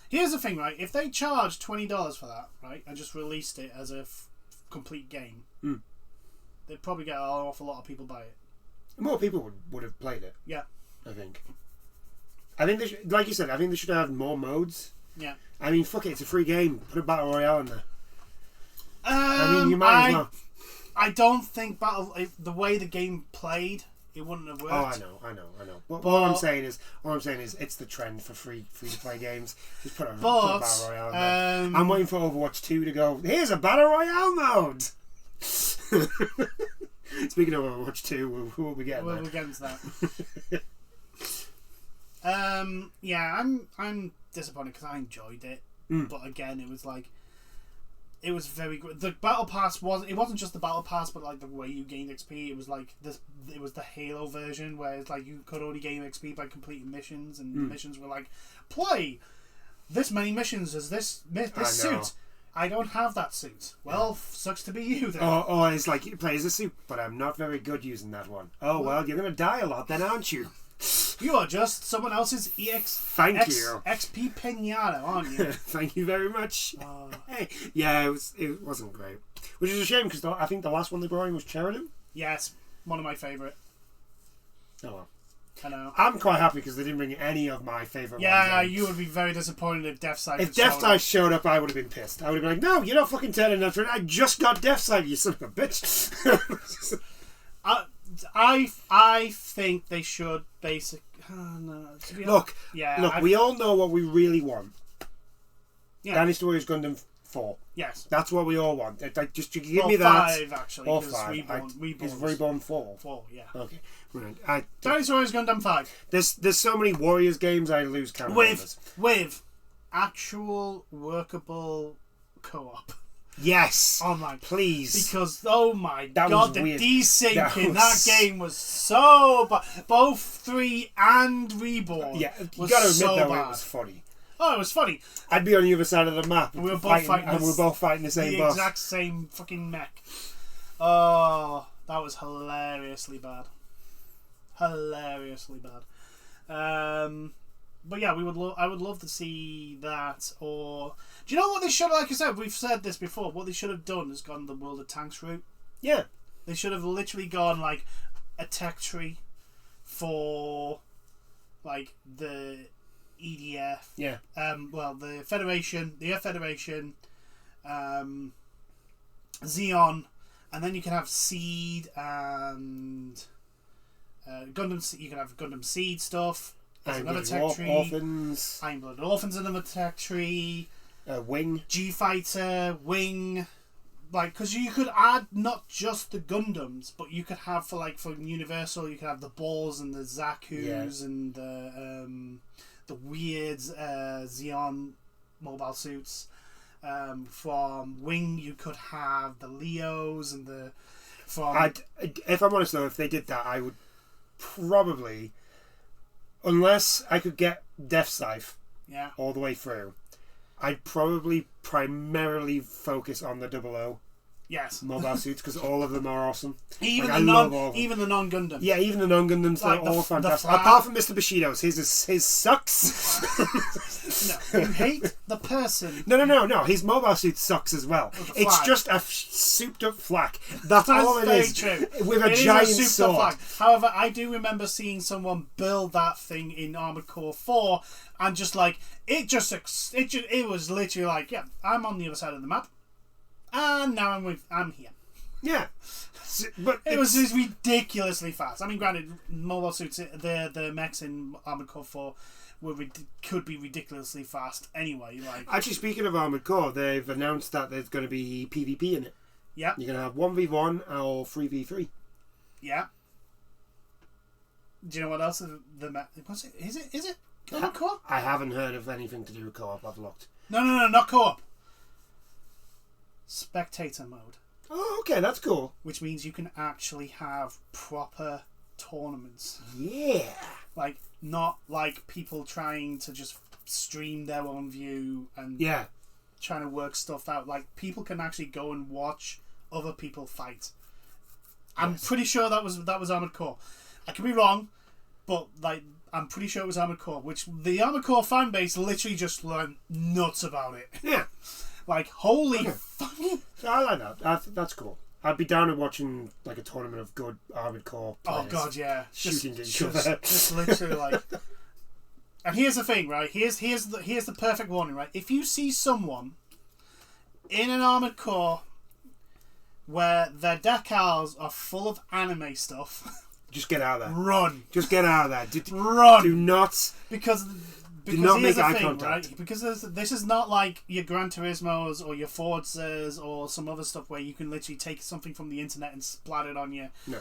here's the thing, right? If they charged $20 for that, right, and just released it as a complete game, they'd probably get an awful lot of people buy it. More people would have played it. Yeah, I think they should, like you said, I think they should have more modes. Yeah. I mean, fuck it, it's a free game. Put a battle royale in there. I mean, you might as well. I don't think the way the game played, it wouldn't have worked. Oh, I know. But all I'm saying is, it's the trend for free to play games. Just put a battle royale in there. I'm waiting for Overwatch 2 to go. Here's a battle royale mode. Speaking of Overwatch 2, we'll be getting we'll get into that. Yeah, I'm disappointed because I enjoyed it, but again, it was like, it was very good. The battle pass wasn't just the battle pass, but like the way you gained XP. It was like this. It was the Halo version where it's like you could only gain XP by completing missions, and the missions were like, play this many missions as this suit. I don't have that suit. Well, sucks to be you then. Or it's like, you play as a suit, but I'm not very good using that one. Oh well, you're gonna die a lot then, aren't you? You are just someone else's Thank you. XP pinata, aren't you? Thank you very much. Hey, yeah, it wasn't great, which is a shame because I think the last one they brought in was Sheridan. Yes, one of my favourite. Oh well. I know. I'm quite happy because they didn't bring any of my favourite ones. Yeah, you would be very disappointed if Deathside. If Deathside showed up, I would have been pissed. I would have been like, "No, you're not fucking telling us. I just got Deathside, you son of a bitch." I think they should Look, we all know what we really want. Yeah. Dynasty Warriors Gundam 4. Yes. That's what we all want. Just give me that. 5 actually. Or 5. Is Reborn 4? 4, yeah. Okay. Right. Dynasty Warriors Gundam 5. There's so many Warriors games I lose count. With actual workable co-op. Yes. Online. Please. Because, oh my god, the desync in that game was so bad. Both 3 and Reborn. Yeah, you gotta admit though, it was funny. Oh, it was funny. I'd be on the other side of the map. We were both fighting and we were both fighting the same boss. The exact same fucking mech. Oh, that was hilariously bad. Hilariously bad. But yeah, I would love to see that. Or do you know what they should? Like I said, we've said this before. What they should have done is gone the World of Tanks route. Yeah, they should have literally gone like a tech tree for like the EDF. Yeah. Well, the Federation, the Earth Federation, Xeon, and then you can have Seed and Gundam. You can have Gundam Seed stuff. There's another tech tree. Orphans. Iron Blooded Orphans, another tech tree. Wing. G Fighter, Wing. Like, because you could add not just the Gundams, but you could have for Universal, you could have the Balls and the Zaku's and the weird Xeon mobile suits. From Wing, you could have the Leos and the from. If I'm honest though, if they did that, I would probably, unless I could get Death Scythe all the way through, I'd probably primarily focus on the 00 mobile suits because all of them are awesome. Even the non-Gundam. Yeah, even the non-Gundams, they're all fantastic. Apart from Mr. Bushido's, his sucks. No, you hate the person. No. His mobile suit sucks as well. It's just a souped up flak. That's all it is. True. With a giant sword. Flag. However, I do remember seeing someone build that thing in Armored Core 4, and just like it was literally like, yeah, I'm on the other side of the map. And now I'm here. Yeah, but it was just ridiculously fast. I mean, granted, mobile suits, the mechs in Armored Core 4 could be ridiculously fast anyway. Like, actually, speaking of Armored Core, they've announced that there's going to be PvP in it. Yeah, you're going to have 1v1 or 3v3. Yeah. Do you know what else the mech? What's it? Is it Armored Core? I haven't heard of anything to do with co-op. I've looked. No, not co-op. Spectator mode. Oh, okay, that's cool. Which means you can actually have proper tournaments. Yeah. Like, not like people trying to just stream their own view and trying to work stuff out. Like, people can actually go and watch other people fight. I'm pretty sure that was Armored Core. I could be wrong, but like I'm pretty sure it was Armored Core, which the Armored Core fan base literally just went nuts about it. Yeah. Like, holy fucking... I like that. That's cool. I'd be down and watching like a tournament of good Armored Core players. Oh god, yeah. Shooting each other. Just literally like... And here's the thing, right? Here's the perfect warning, right? If you see someone in an Armored Core where their decals are full of anime stuff... Just get out of there. Run. Just get out of there. Run. Do not... Because do not here's make eye the thing, contact. right? Because this is not like your Gran Turismos or your Forzas or some other stuff where you can literally take something from the internet and splat it on your... No.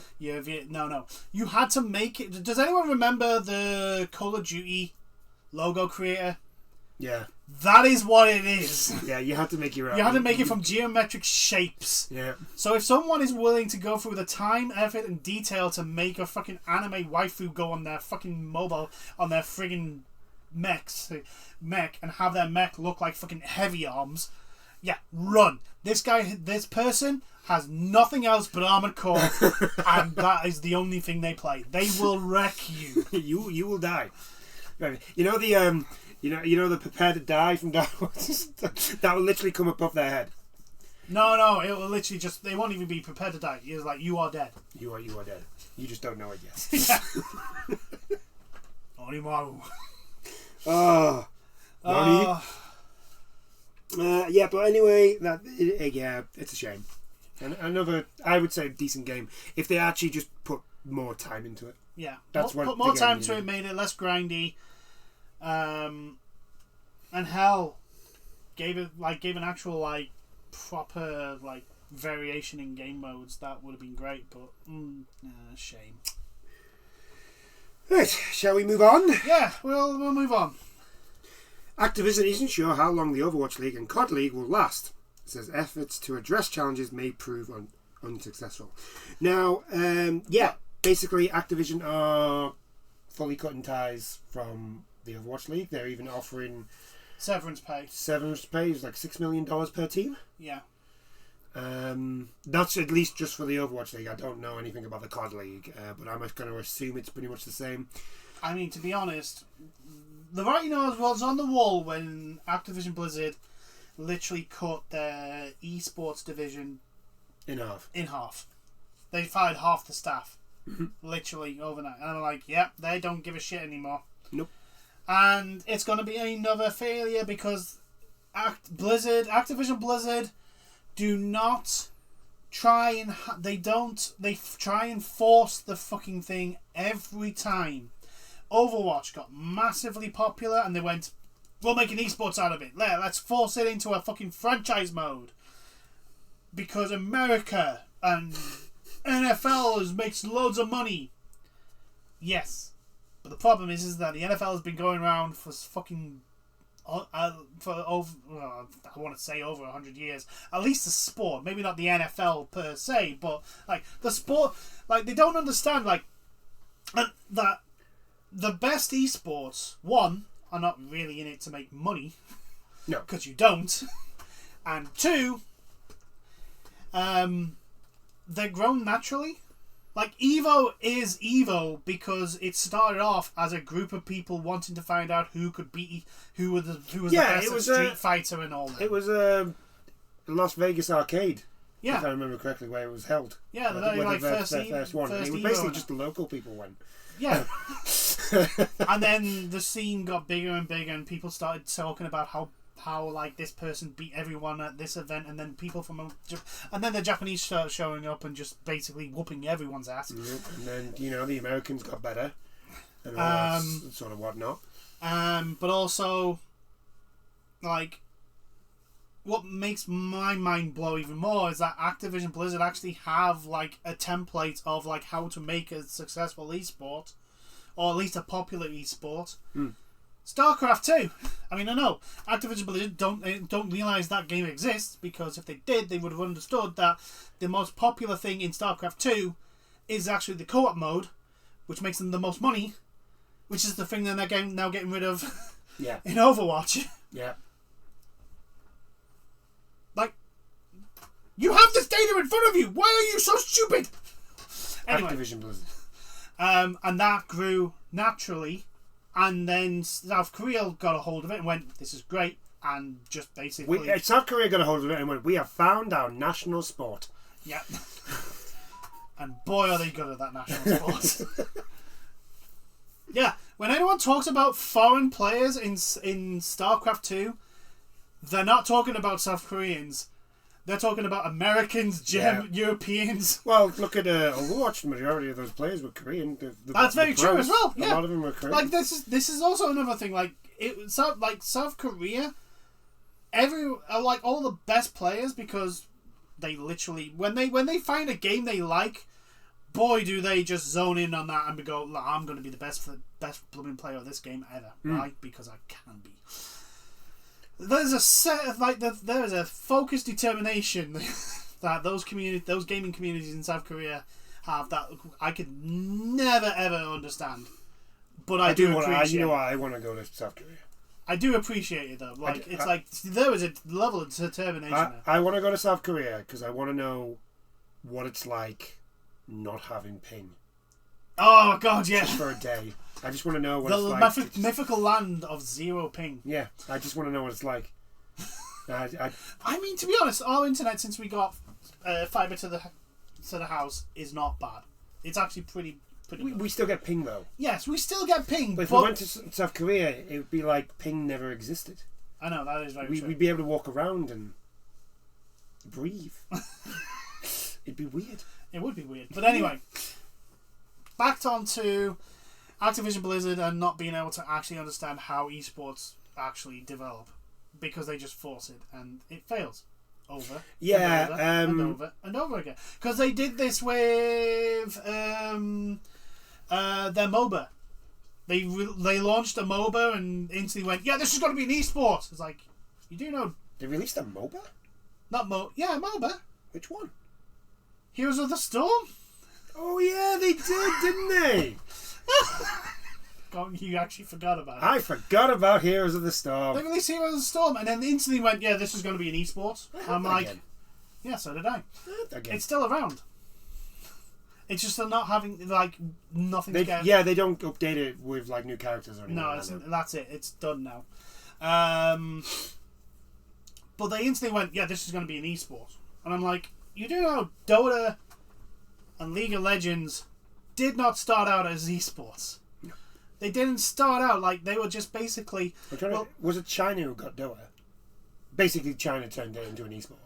You had to make it... Does anyone remember the Call of Duty logo creator? Yeah. That is what it is. Yeah, you had to make your own. You had to make it from geometric shapes. Yeah. So if someone is willing to go through the time, effort, and detail to make a fucking anime waifu go on their fucking mobile, on their friggin' mech, and have their mech look like fucking heavy arms, run. This person has nothing else but Armored Core, and that is the only thing they play. They will wreck you. You will die. You know the the prepare to die from Dark Wars? That will literally come above their head. No, it will literally just... They won't even be prepared to die. It's like, you are dead. You are dead. You just don't know it yet. Onimaru. Oh. Yeah, but anyway, it's a shame. And another, I would say, decent game if they actually just put more time into it. Yeah, put more time into it, made it less grindy, and hell, gave an actual like proper like variation in game modes. That would have been great, but shame. Right, shall we move on? Yeah, we'll move on. Activision isn't sure how long the Overwatch League and COD League will last. It says efforts to address challenges may prove unsuccessful. Now, basically Activision are fully cutting ties from the Overwatch League. They're even offering severance pay. Severance pay is like $6 million per team. Yeah. That's at least just for the Overwatch League. I don't know anything about the COD League, but I'm going to assume it's pretty much the same. I mean, to be honest, the writing was on the wall when Activision Blizzard literally cut their esports division in half. They fired half the staff, literally overnight. And I'm like, yep, they don't give a shit anymore. Nope. And it's going to be another failure because Activision Blizzard do not try and they try and force the fucking thing every time. Overwatch got massively popular and they went, we'll make an esports out of it. Let's force it into a fucking franchise mode. Because America and NFL makes loads of money. Yes. But the problem is that the NFL has been going around for fucking for over, well, I want to say over 100 years, at least the sport, maybe not the NFL per se, but like the sport, like they don't understand like that the best esports, one, are not really in it to make money, no, because you don't, and two, they're grown naturally. Like, Evo is Evo because it started off as a group of people wanting to find out who could beat who was the best at Street Fighter and all that. It was a Las Vegas arcade, if I remember correctly, where it was held. Yeah, the first one. First it was basically just the local people went. Yeah. And then the scene got bigger and bigger, and people started talking about how like this person beat everyone at this event, and then people and then the Japanese started showing up and just basically whooping everyone's ass. And then the Americans got better and all that sort of whatnot. But also, like, what makes my mind blow even more is that Activision Blizzard actually have like a template of like how to make a successful esport, or at least a popular esport. StarCraft 2. I mean, I know Activision Blizzard don't realize that game exists, because if they did, they would have understood that the most popular thing in StarCraft 2 is actually the co-op mode, which makes them the most money, which is the thing that they're now getting rid of in Overwatch. Yeah. Like, you have this data in front of you. Why are you so stupid? Anyway, Activision Blizzard. And that grew naturally. And then South Korea got a hold of it and went, this is great. And just basically... South Korea got a hold of it and went, we have found our national sport. Yeah. And boy, are they good at that national sport. Yeah. When anyone talks about foreign players in StarCraft 2, they're not talking about South Koreans. They're talking about Americans, Europeans. Well, look at Overwatch. The majority of those players were Korean. That's very true as well. Yeah. A lot of them were Korean. Like this is also another thing. Like South Korea, like all the best players, because they literally when they find a game they like, boy do they just zone in on that and go, I'm going to be the best blooming player of this game ever, right? Because I can be. There's a focused determination that those gaming communities in South Korea have that I could never ever understand. But I do appreciate. I want to go to South Korea. I do appreciate it though. Like there is a level of determination there. I want to go to South Korea because I want to know what it's like not having ping. Oh God, yeah. Just for a day. I just want to know what it's like. The mythical land of zero ping. Yeah, I just want to know what it's like. I mean, to be honest, our internet since we got fibre to the house is not bad. It's actually pretty good. We still get ping though. Yes, we still get ping. But if we went to South Korea, it would be like ping never existed. I know, that is very true. We'd be able to walk around and breathe. It'd be weird. It would be weird. But anyway, back onto Activision Blizzard and not being able to actually understand how esports actually develop, because they just force it and it fails over and over again. Because they did this with their MOBA. They launched a MOBA and instantly went, yeah, this is going to be an esport. It's like, you do know they released a MOBA? Yeah, MOBA. Which one? Heroes of the Storm. Oh yeah, they did, didn't they? You actually forgot about it. I forgot about Heroes of the Storm. They released Heroes of the Storm and then instantly went, yeah, this is going to be an esport. I'm like, yeah, so did I. It's still around. It's just they're not having like nothing to get. Yeah, they don't update it with like new characters or anything. No, that's it. It's done now. But they instantly went, yeah, this is going to be an esport. And I'm like, you do know Dota and League of Legends did not start out as esports. No. They didn't start out like they were just basically. Was it China who got Dota? Basically, China turned it into an esport.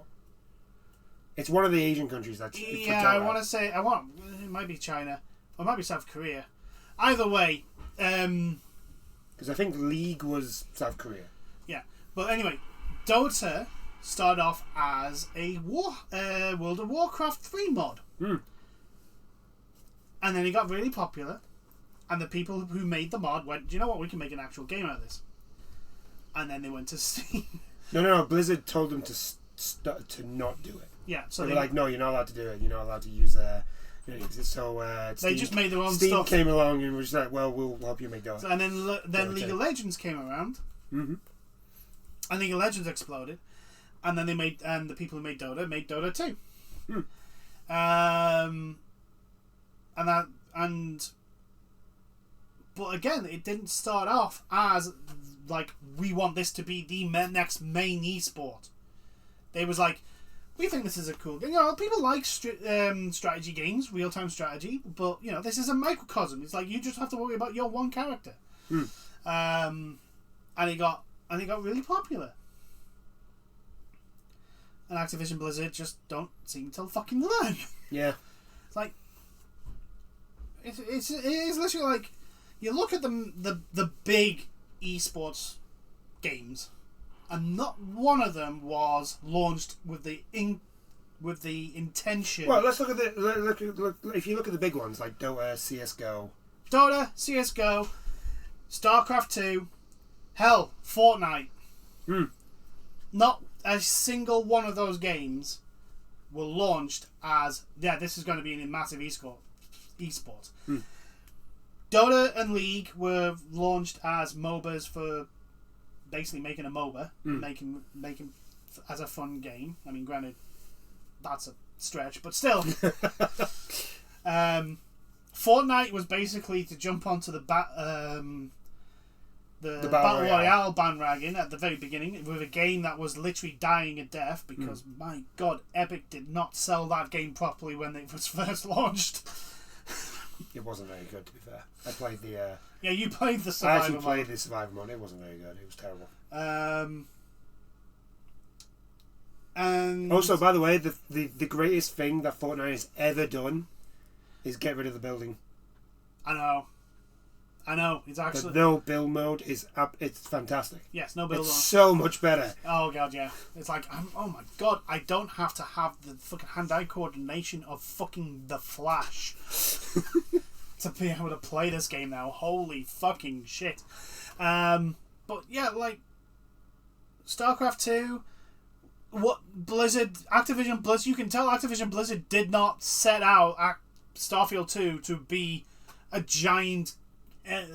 It's one of the Asian countries that's. Yeah, I want to say it might be China or it might be South Korea. Either way, because I think League was South Korea. Yeah, but anyway, Dota started off as a World of Warcraft 3 mod. And then it got really popular, and the people who made the mod went, do you know what, we can make an actual game out of this. and then they went to Steam. No. Blizzard told them to not do it. Yeah, so they were like, no, you're not allowed to do it. You're not allowed to use so they just made their own Steam stuff. came along and was just like, well, we'll help you make Dota. So, and then League of Legends came around, and League of Legends exploded, and then the people who made Dota 2. But again, it didn't start off as like, we want this to be the next main esport. They was like, we think this is a cool game. People like strategy games, real-time strategy, but this is a microcosm. It's like, you just have to worry about your one character. And it got really popular. And Activision Blizzard just don't seem to fucking learn. Yeah. It's like, it is literally like, you look at the big esports games, and not one of them was launched with the intention. Well, let's look at if you look at the big ones like Dota, CS:GO, StarCraft 2, hell, Fortnite. Not a single one of those games were launched as, this is going to be a massive esports. Dota and League were launched as MOBAs for basically making a MOBA, making as a fun game. I mean, granted, that's a stretch, but still. Fortnite was basically to jump onto the Battle Royale bandwagon at the very beginning with a game that was literally dying a death because, my God, Epic did not sell that game properly when it was first launched. It wasn't very good, to be fair. I played the... you played the Survivor mode. I actually played the Survivor mode. It wasn't very good. It was terrible. And also, by the way, the greatest thing that Fortnite has ever done is get rid of the building. I know. It's actually... The no build mode is up. It's fantastic. Yes, no build mode. It's so much better. Oh, God, yeah. It's like, oh my God, I don't have to have the fucking hand-eye coordination of fucking The Flash to be able to play this game now. Holy fucking shit. But yeah, like, StarCraft 2, Activision Blizzard, you can tell Activision Blizzard did not set out Starfield 2 to be a giant of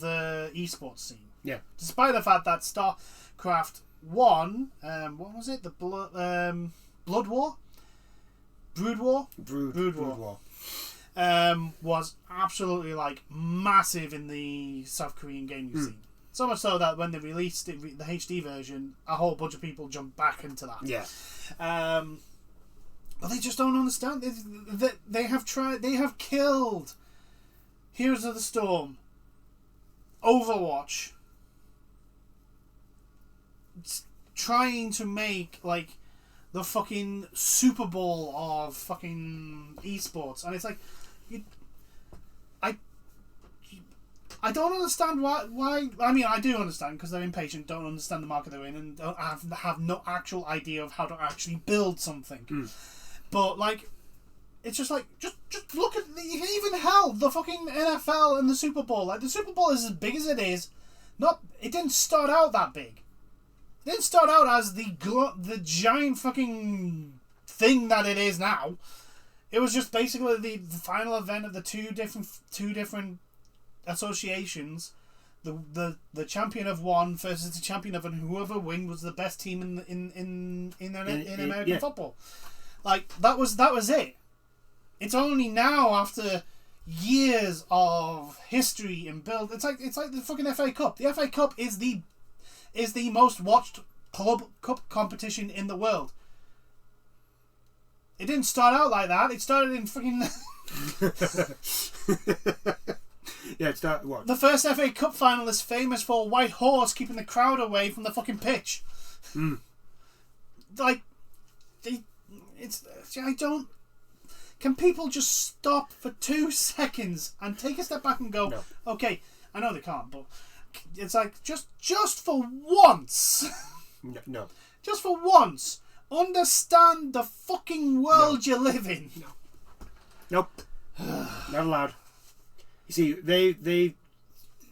the esports scene. Yeah. Despite the fact that StarCraft 1, what was it? The Blood War? Brood War? Brood War. Was absolutely like massive in the South Korean gaming scene. So much so that when they released the HD version, a whole bunch of people jumped back into that. Yeah. But they just don't understand. They have killed Heroes of the Storm, Overwatch, trying to make like the fucking Super Bowl of fucking esports, and it's like, I don't understand why. I mean, I do understand because they're impatient, don't understand the market they're in, and don't have no actual idea of how to actually build something. But like, it's just like just look at even hell, the fucking NFL and the Super Bowl. Like, the Super Bowl is as big as it is. It didn't start out that big. It didn't start out as the giant fucking thing that it is now. It was just basically the final event of the two different associations. The champion of one versus the champion of another. Whoever win was the best team in American football. Like, that was it. It's only now, after years of history and build, it's like the fucking FA Cup. The FA Cup is the most watched club cup competition in the world. It didn't start out like that. It started in fucking Yeah, it started what? The first FA Cup final is famous for a white horse keeping the crowd away from the fucking pitch. Like, I don't. Can people just stop for 2 seconds and take a step back and go, no. Okay, I know they can't, but it's like, just for once. No. Just for once, understand the fucking world you live in. No. Nope. Not allowed. You see, they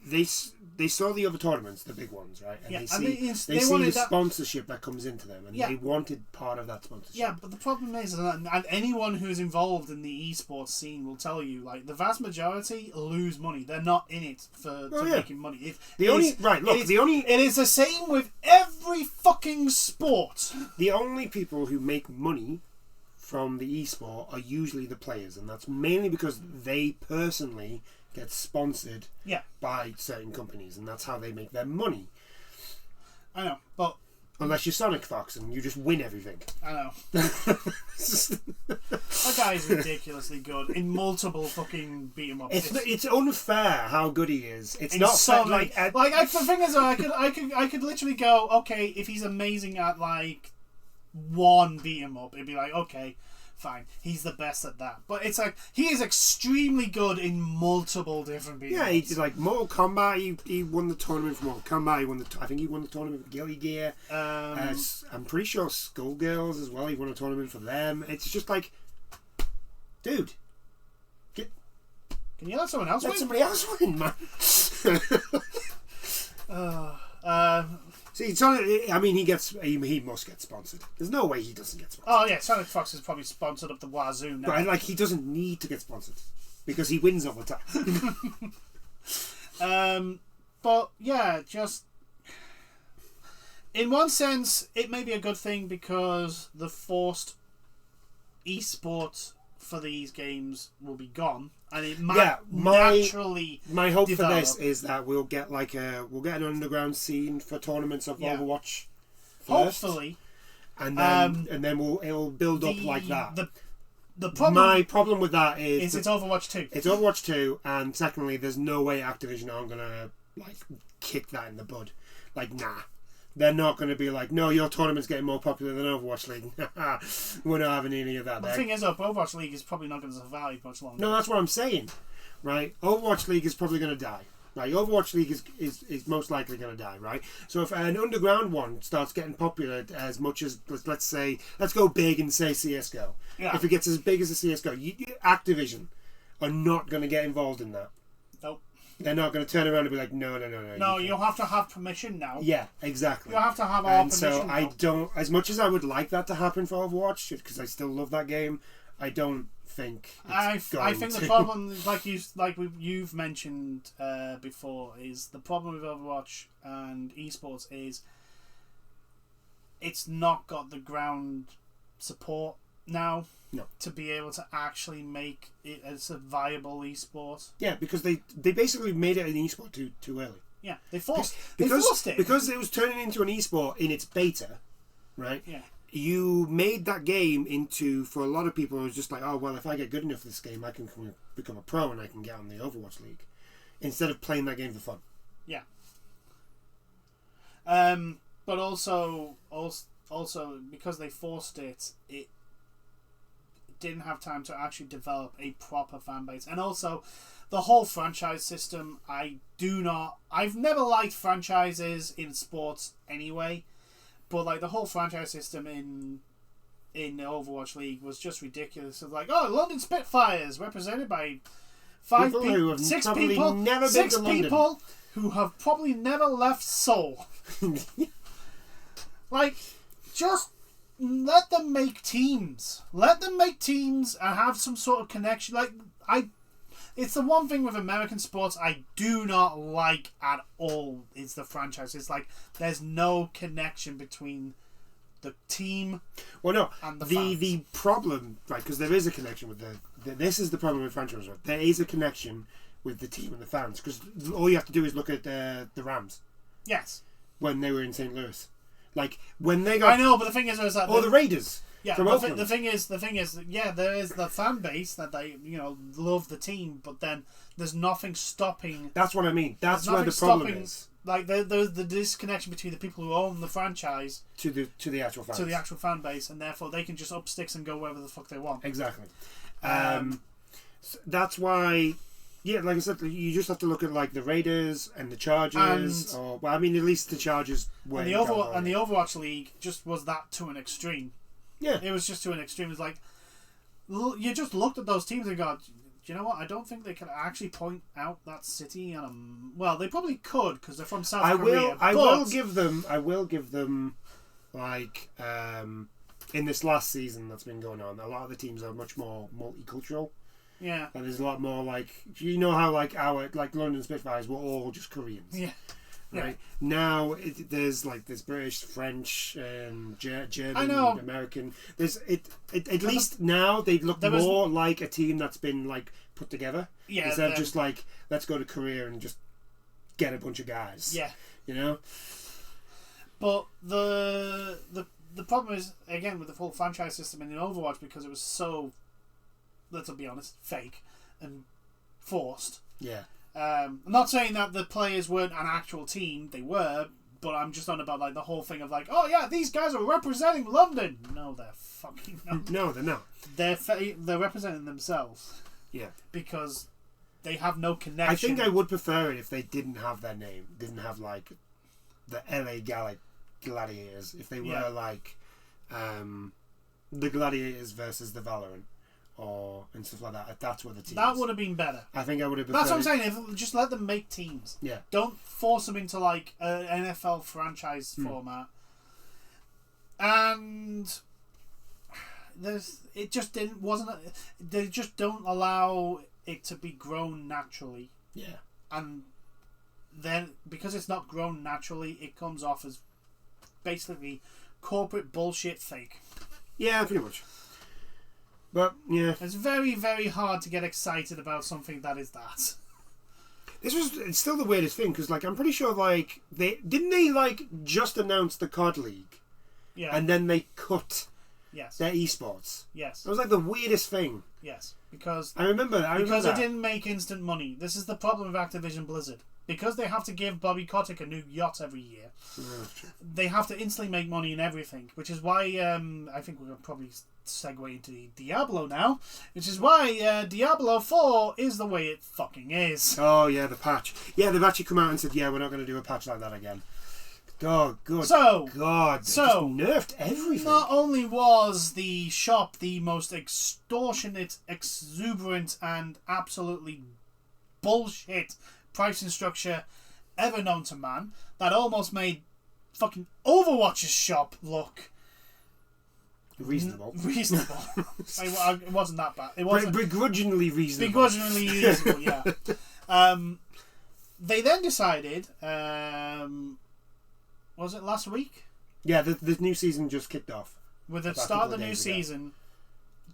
they saw the other tournaments, the big ones, right? And Yeah, they see the sponsorship that comes into them, and they wanted part of that sponsorship. Yeah, but the problem is, and anyone who's involved in the esports scene will tell you, like, the vast majority lose money. They're not in it for making money. It is the same with every fucking sport. The only people who make money from the esport are usually the players, and that's mainly because they personally get sponsored by certain companies, and that's how they make their money. I know, but unless you're Sonic Fox and you just win everything. I know. That guy is ridiculously good in multiple fucking beat 'em ups. It's unfair how good he is. It's in not so fair, the thing is, I could literally go, okay, if he's amazing at like one beat 'em up, it'd be like, okay, fine, he's the best at that. But it's like he is extremely good in multiple different beat 'em ups. Yeah, he's like Mortal Kombat. He won the tournament for Mortal Kombat. I think he won the tournament for Guilty Gear. I'm pretty sure Skullgirls as well. He won a tournament for them. It's just like, dude, can you let someone else win? Let somebody else win, man. See, he must get sponsored. There's no way he doesn't get sponsored. Oh yeah, Sonic Fox is probably sponsored up the wazoo now. But he doesn't need to get sponsored because he wins all the time. But yeah, just in one sense, it may be a good thing because the forced esports for these games will be gone, and it might naturally. My hope develop. for this is that we'll get an underground scene for tournaments of Overwatch first, hopefully, and then it'll build up like that. The problem. My problem with that is it's Overwatch 2. It's Overwatch 2, and secondly, there's no way Activision aren't gonna kick that in the bud. Nah. They're not going to be like, no, your tournament's getting more popular than Overwatch League. We're not having any of that. The thing is, Overwatch League is probably not going to survive much longer. No, that's what I'm saying. Right? Overwatch League is probably going to die. Right? Overwatch League is most likely going to die. Right? So if an underground one starts getting popular as much as, let's go big and say CSGO. Yeah. If it gets as big as the CSGO, Activision are not going to get involved in that. Nope. They're not going to turn around and be like, no. No, you'll have to have permission now. Yeah, exactly. You'll have to have our permission so now. I don't, as much as I would like that to happen for Overwatch, because I still love that game, I don't think I think the problem, you've mentioned before, is the problem with Overwatch and esports is it's not got the ground support now. No. To be able to actually make it as a viable esport. Yeah, because they basically made it an esport too early. Yeah, they forced it. Because it was turning into an esport in its beta, right? Yeah. You made that game into, for a lot of people, it was just like, oh, well, if I get good enough for this game, I can become a pro and I can get on the Overwatch League. Instead of playing that game for fun. Yeah. But also because they forced it, it didn't have time to actually develop a proper fan base. And also the whole franchise system, I've never liked franchises in sports anyway, but the whole franchise system in the Overwatch League was just ridiculous. It's like, oh, London Spitfires represented by six people who have probably never left Seoul. Just let them make teams. Let them make teams and have some sort of connection. It's the one thing with American sports I do not like at all is the franchise. It's like there's no connection between the team. Well, no, and the fans. The problem, right? Because there is a connection with this is the problem with franchise. Right? There is a connection with the team and the fans because all you have to do is look at the Rams. Yes. When they were in St. Louis. When they got... I know, but the thing is that... Or the Raiders. Yeah, from the thing is, yeah, there is the fan base that they, love the team, but then there's nothing stopping... That's what I mean. That's where the problem is. The disconnection between the people who own the franchise... To the actual fans. To the actual fan base, and therefore they can just up sticks and go wherever the fuck they want. Exactly. That's why... Yeah, like I said, you just have to look at the Raiders and the Chargers, at least the Chargers were. And the Overwatch League just was that to an extreme. Yeah, it was just to an extreme. It's like you just looked at those teams and go, Do you know what? I don't think they can actually point out that city on a. Well, they probably could because they're from South Korea. I will give them, like, in this last season that's been going on, a lot of the teams are much more multicultural. Yeah. And there's a lot more, like, you know how, like, our, like, London Spitfires were all just Koreans. Yeah. Right? Now, there's British, French, German, American. There's, at least now they look more like a team that's been, like, put together. Yeah. Instead of just, like, let's go to Korea and just get a bunch of guys. Yeah. You know? But the problem is, again, with the full franchise system in Overwatch, because it was so, let's be honest, fake and forced. Yeah. I'm not saying that the players weren't an actual team, they were, but I'm just on about like the whole thing of like, oh yeah, these guys are representing London. No, they're fucking not. No, they're not. They're representing themselves. Yeah. Because they have no connection. I think I would prefer it if they didn't have their name, didn't have like the LA Gladiators, if they were like the Gladiators versus the Valorant. And stuff like that. If that's what the team. That would have been better. I think I would have. That's what I'm saying. Just let them make teams. Yeah. Don't force them into like an NFL franchise format. And they just don't allow it to be grown naturally. Yeah. And then because it's not grown naturally, it comes off as basically corporate bullshit fake. Yeah, pretty much. But yeah, it's very, very hard to get excited about something that is that. It's still the weirdest thing because, like, I'm pretty sure, like, they just announce the COD League, and then they cut their esports. Yes, it was like the weirdest thing. Yes, because I remember it didn't make instant money. This is the problem with Activision Blizzard. Because they have to give Bobby Kotick a new yacht every year, they have to instantly make money in everything, which is why I think we're going to probably segue into Diablo now, which is why Diablo 4 is the way it fucking is. Oh, yeah, the patch. Yeah, they've actually come out and said, yeah, we're not going to do a patch like that again. Oh, good God. They just nerfed everything. Not only was the shop the most extortionate, exuberant, and absolutely bullshit pricing structure ever known to man, that almost made fucking Overwatch's shop look reasonable. It wasn't that bad. It wasn't begrudgingly reasonable. Begrudgingly reasonable, yeah. They then decided, was it last week? Yeah, the new season just kicked off. With the start of the new season,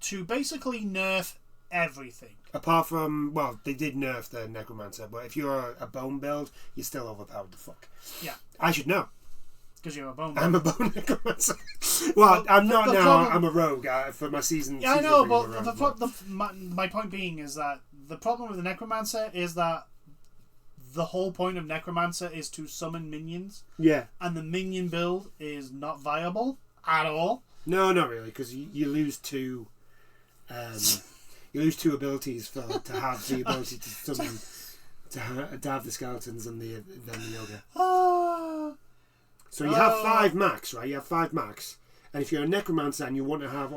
to basically nerf everything. Apart from, well, they did nerf the Necromancer, but if you're a bone build, you're still overpowered the fuck. Yeah. I should know. Because you're a bone build. I'm a bone Necromancer. Well, I'm not now, I'm a rogue for my season. Yeah, I know, but my point being is that the problem with the Necromancer is that the whole point of Necromancer is to summon minions. Yeah. And the minion build is not viable at all. No, not really, because you lose two... You lose two abilities to have the ability to summon, to have the skeletons and then the yoga. So you have 5 max, right? You have 5 max, and if you're a necromancer and you want to have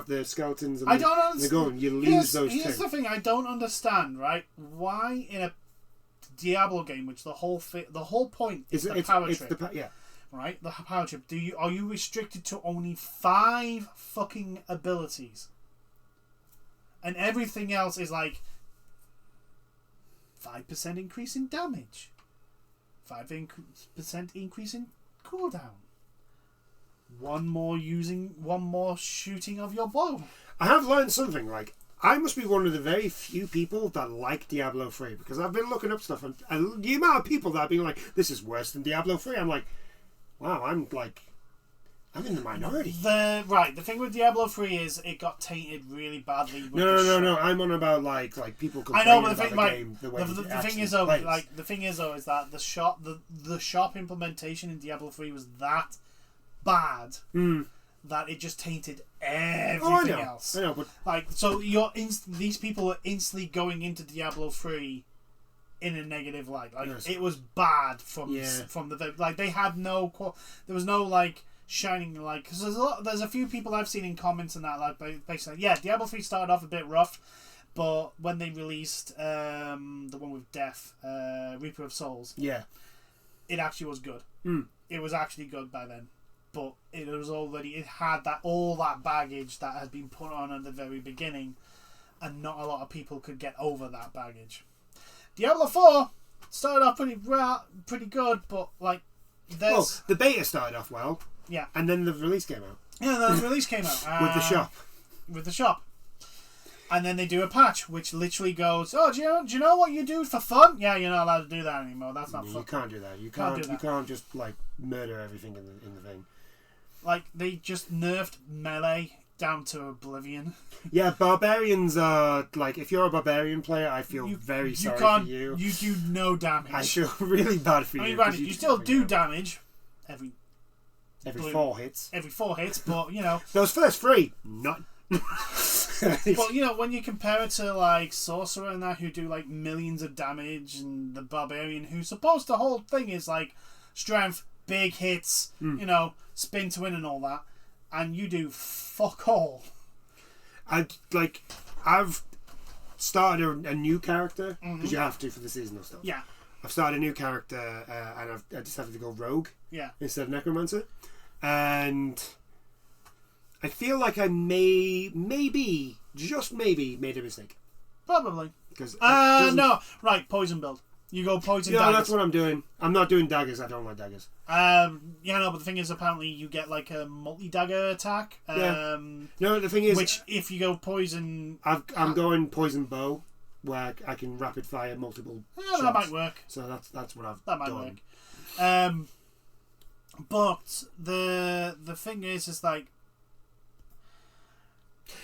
the skeletons and the golem, you lose those two. Here's the thing I don't understand, right? Why in a Diablo game, which the whole point is the power trip, right? The power trip. Are you restricted to only 5 fucking abilities? And everything else is like 5% increase in damage, 5% increase in cooldown, one more shooting of your bow. I have learned something. Like, I must be one of the very few people that like Diablo 3 because I've been looking up stuff and the amount of people that have been like, "This is worse than Diablo 3." I'm like, wow, I'm in the minority. The thing with Diablo 3 is it got tainted really badly. With No. I'm on about like people complaining about the game. The thing is though, is that the shop implementation in Diablo 3 was that bad that it just tainted everything else. I know, but these people are instantly going into Diablo 3 in a negative light. It was bad from the they had there was no shining light, because there's a few people I've seen in comments and that basically Diablo 3 started off a bit rough, But when they released the one with Death, Reaper of Souls, yeah, it actually was good. Mm. It was actually good by then, but it had all that baggage that had been put on at the very beginning, and not a lot of people could get over that baggage. Diablo 4 started off pretty good, but like there's the beta started off well, yeah, and then the release came out. Yeah, the release came out With the shop. And then they do a patch which literally goes, "Oh, do you know what you do for fun? Yeah, you're not allowed to do that anymore. That's not fun. You can't do that. You can't just like murder everything in the thing." Like they just nerfed melee down to oblivion. Yeah, barbarians are like, if you're a barbarian player, I feel very sorry for you. You do no damage. I feel really bad for you. I mean, granted, you still do damage every 4 hits. Every 4 hits, but you know those first 3, not. But you know, when you compare it to like sorcerer and that, who do like millions of damage, and the barbarian, who's supposed the whole thing is like strength, big hits, you know, spin to win and all that, and you do fuck all. I've started a new character because you have to for the seasonal stuff. Yeah, I've started a new character and I decided to go rogue. Yeah, instead of necromancer, and I feel like I maybe just maybe made a mistake. Probably. Because no, right, poison build. You go poison daggers. That's what I'm doing. I'm not doing daggers. I don't like daggers. Yeah, no, but the thing is, apparently you get like a multi-dagger attack. No, the thing is, which if you go poison, I'm going poison bow, where I can rapid fire multiple. Shots. That might work. So that's what I've that might done. Work. But the thing is like.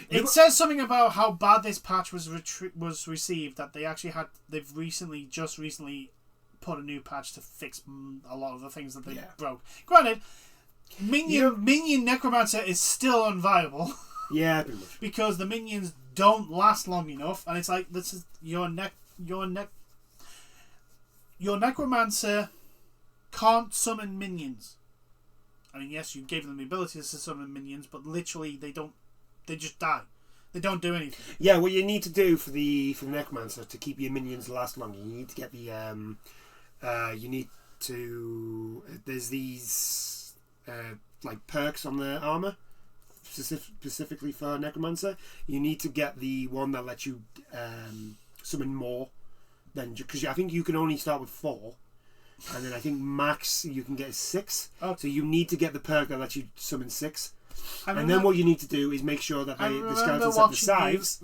It says something about how bad this patch was received, that they've just recently put a new patch to fix a lot of the things that they broke. Granted, minion necromancer is still unviable. Yeah, pretty much. Because the minions don't last long enough, and it's like this is your necromancer can't summon minions. I mean, yes, you gave them the ability to summon minions, but literally they don't. They just die. They don't do anything. Yeah, what you need to do for the necromancer to keep your minions last longer, you need to get the there's these like perks on the armor specifically for necromancer. You need to get the one that lets you summon more than, because I think you can only start with 4. And then I think max you can get 6. Oh. So you need to get the perk that lets you summon 6. And then what you need to do is make sure that the skeletons have the scythes.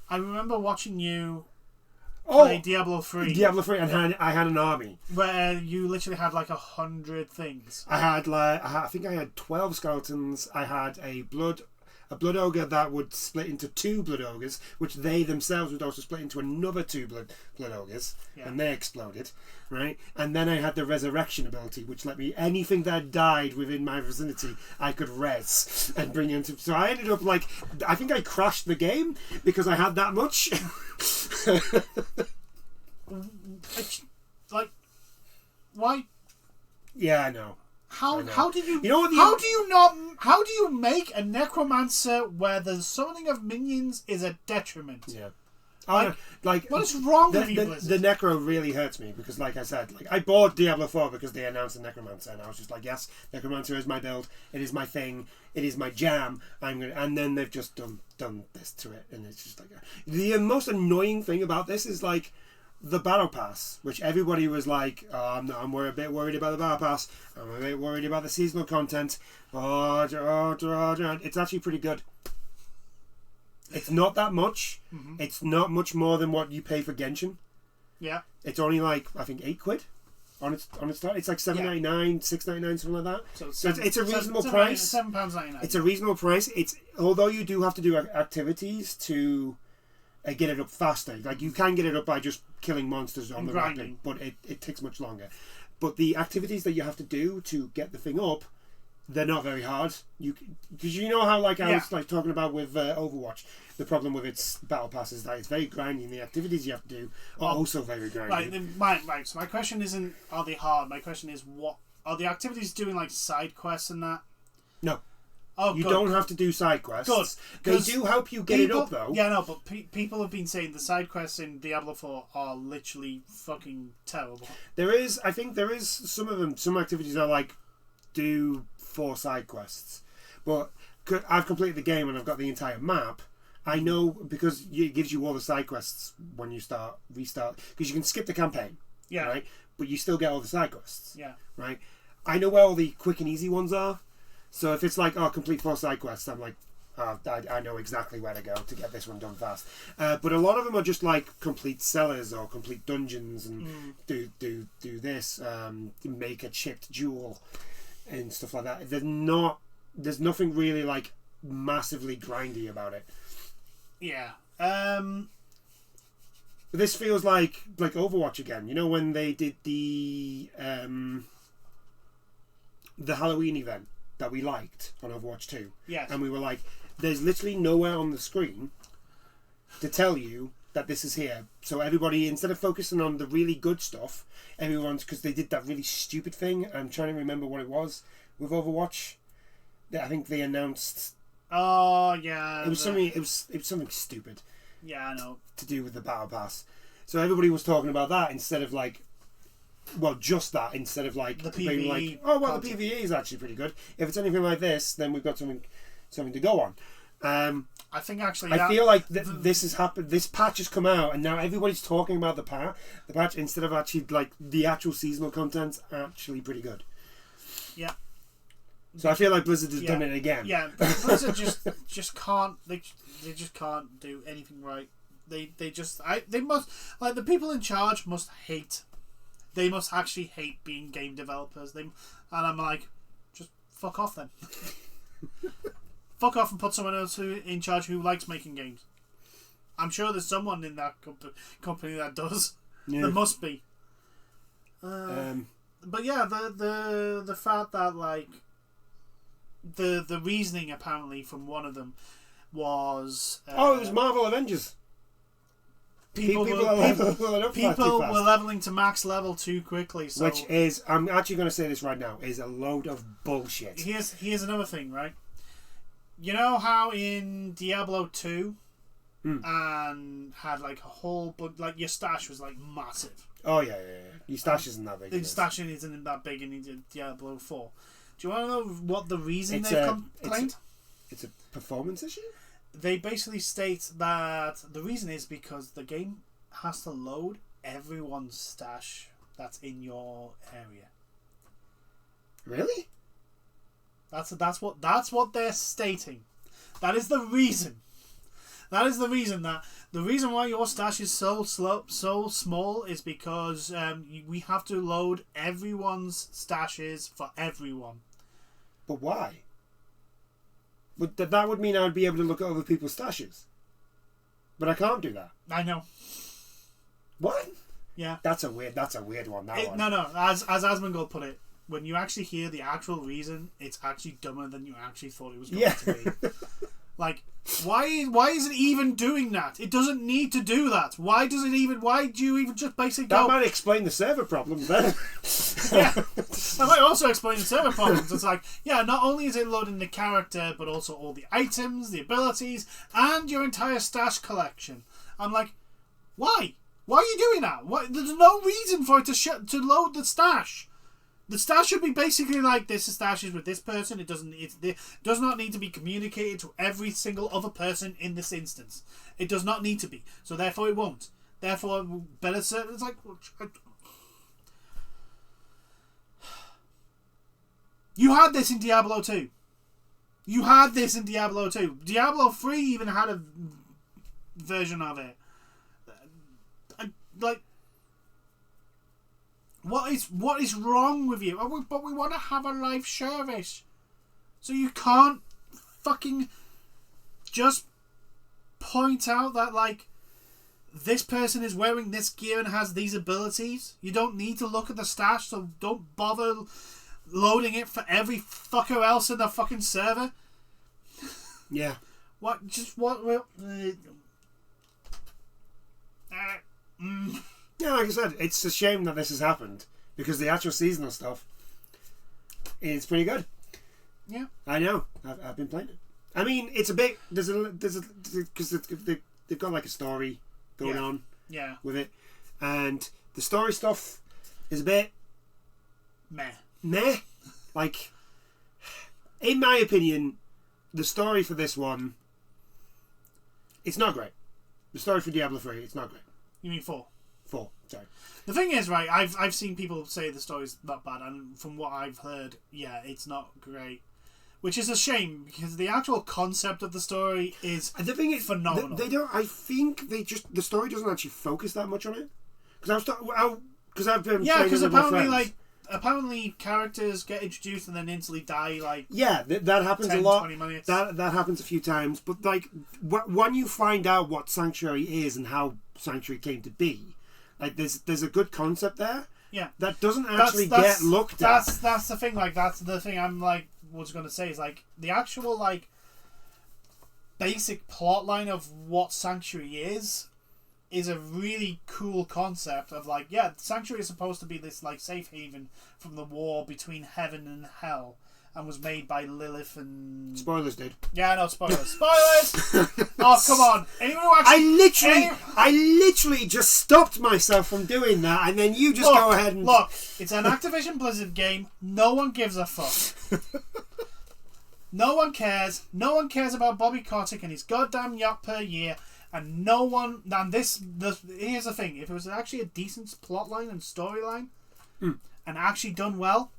I remember watching you play Diablo 3. Diablo 3, and I had an army. Where you literally had like 100 things. I think I had 12 skeletons. I had a blood ogre that would split into 2 blood ogres, which they themselves would also split into another 2 blood ogres, and they exploded, right? And then I had the resurrection ability, which let me, anything that died within my vicinity, I could res and bring into. So I ended up like, I think I crashed the game because I had that much. Like, why? Yeah, I know. How do you make a necromancer where the summoning of minions is a detriment? Yeah. What is wrong with you, the necro really hurts me because, like I said, I bought Diablo 4 because they announced the necromancer, and I was just like, yes, necromancer is my build. It is my thing. It is my jam. And then they've just done this to it, and it's just like the most annoying thing about this is like the battle pass, which everybody was like, I'm a bit worried about the battle pass. I'm a bit worried about the seasonal content. It's actually pretty good. It's not that much. Mm-hmm. It's not much more than what you pay for Genshin. Yeah. It's only like, I think, £8 on its start. It's like $7.99, $6.99, something like that. So it's a reasonable price. £7.99. It's a reasonable price. Although you do have to do activities to get it up faster. Like, you can get it up by just killing monsters on the grinding, but it takes much longer. But the activities that you have to do to get the thing up, they're not very hard. Because you know how I was talking about with Overwatch, the problem with its battle pass is that it's very grindy, and the activities you have to do are also very grindy. Right. So my question isn't are they hard. My question is, what are the activities doing, like side quests and that? No. Oh, you good. don't have to do side quests. Good. They do help you get it up, though. Yeah, no, but people have been saying the side quests in Diablo 4 are literally fucking terrible. I think there is some of them. Some activities are like do 4 side quests, but I've completed the game and I've got the entire map. I know because it gives you all the side quests when you restart, because you can skip the campaign. Yeah. Right, but you still get all the side quests. Yeah. Right. I know where all the quick and easy ones are. So if it's like, complete 4 side quests, I'm like, I know exactly where to go to get this one done fast. But a lot of them are just like complete cellars or complete dungeons and do this, make a chipped jewel and stuff like that. There's nothing really like massively grindy about it. Yeah. But this feels like Overwatch again. You know when they did the Halloween event that we liked on Overwatch 2. Yes. And we were like, there's literally nowhere on the screen to tell you that this is here. So everybody, instead of focusing on the really good stuff, because they did that really stupid thing. I'm trying to remember what it was with Overwatch. I think they announced. Oh yeah. It was something. It was something stupid. Yeah, I know. To do with the battle pass. So everybody was talking about that instead of like. Well, just that instead of like the being PvE like, oh well, the PvE is actually pretty good. If it's anything like this, then we've got something to go on. I think actually, I feel like this has happened. This patch has come out, and now everybody's talking about the patch instead of actually like the actual seasonal content's actually pretty good. Yeah. So I feel like Blizzard has done it again. Yeah, Blizzard just can't. They just can't do anything right. They must, like, the people in charge must hate. They must actually hate being game developers. And I'm like, just fuck off then. Fuck off and put someone else in charge who likes making games. I'm sure there's someone in that company that does. Yeah. There must be. But yeah, the fact that like the reasoning apparently from one of them was it was Marvel Avengers. People were leveling to max level too quickly. So which is, I'm actually going to say this right now, is a load of bullshit. Here's another thing, right? You know how in Diablo 2 and had like a whole like your stash was like massive. Oh yeah. Your stash isn't that big. The stash isn't that big in Diablo 4. Do you want to know what the reason they've complained? It's a performance issue? They basically state that the reason is because the game has to load everyone's stash that's in your area. Really? That's what they're stating. That is the reason. That is the reason the reason why your stash is so small is because we have to load everyone's stashes for everyone. But why? But that would mean I would be able to look at other people's stashes. But I can't do that. I know. What? Yeah. That's a weird one. One. No. As Asmongold put it, when you actually hear the actual reason, it's actually dumber than you actually thought it was going to be. Like, why is it even doing that? It doesn't need to do that. Why do you even just basically go... That might explain the server problems then. Yeah. That might also explain the server problems. It's like, yeah, not only is it loading the character, but also all the items, the abilities, and your entire stash collection. I'm like, why? Why are you doing that? There's no reason for it to load the stash. The stash should be basically like, this stash is with this person. It does not need to be communicated to every single other person in this instance. It does not need to be. So therefore it won't. Therefore, better serve. It's like... You had this in Diablo 2. Diablo 3 even had a version of it. Like... What is wrong with you? But we want to have a live service. So you can't fucking just point out that, like, this person is wearing this gear and has these abilities. You don't need to look at the stash, so don't bother loading it for every fucker else in the fucking server. Yeah. Yeah, like I said, it's a shame that this has happened because the actual seasonal stuff is pretty good. Yeah. I know. I've been playing it. I mean, it's a bit. Because they've got like a story going on. Yeah. With it, and the story stuff is a bit meh. Like, in my opinion, the story for this one, it's not great. The story for Diablo 3, it's not great. You mean 4? 4, sorry. The thing is, right, I've seen people say the story's not bad, and from what I've heard, yeah, it's not great. Which is a shame, because the actual concept of the story is the thing is, phenomenal. They don't. I think the story doesn't actually focus that much on it. Because I've been because apparently characters get introduced and then instantly die. Like that happens 10, a lot. 20 minutes. That happens a few times. But like when you find out what Sanctuary is and how Sanctuary came to be, like there's a good concept there. Yeah, that doesn't actually get looked at. That's the thing. Like that's the thing. I'm like was going to say is like the actual like basic plot line of what Sanctuary is a really cool concept of like, yeah, Sanctuary is supposed to be this like safe haven from the war between heaven and hell, and was made by Lilith and... Spoilers, dude. Yeah, I know, spoilers. Spoilers! Oh, come on. Anyone who actually... I literally just stopped myself from doing that, and then you just go ahead and... Look, it's an Activision Blizzard game. No one gives a fuck. No one cares. No one cares about Bobby Kotick and his goddamn yacht per year. And no one... And here's the thing. If it was actually a decent plotline and storyline, and actually done well,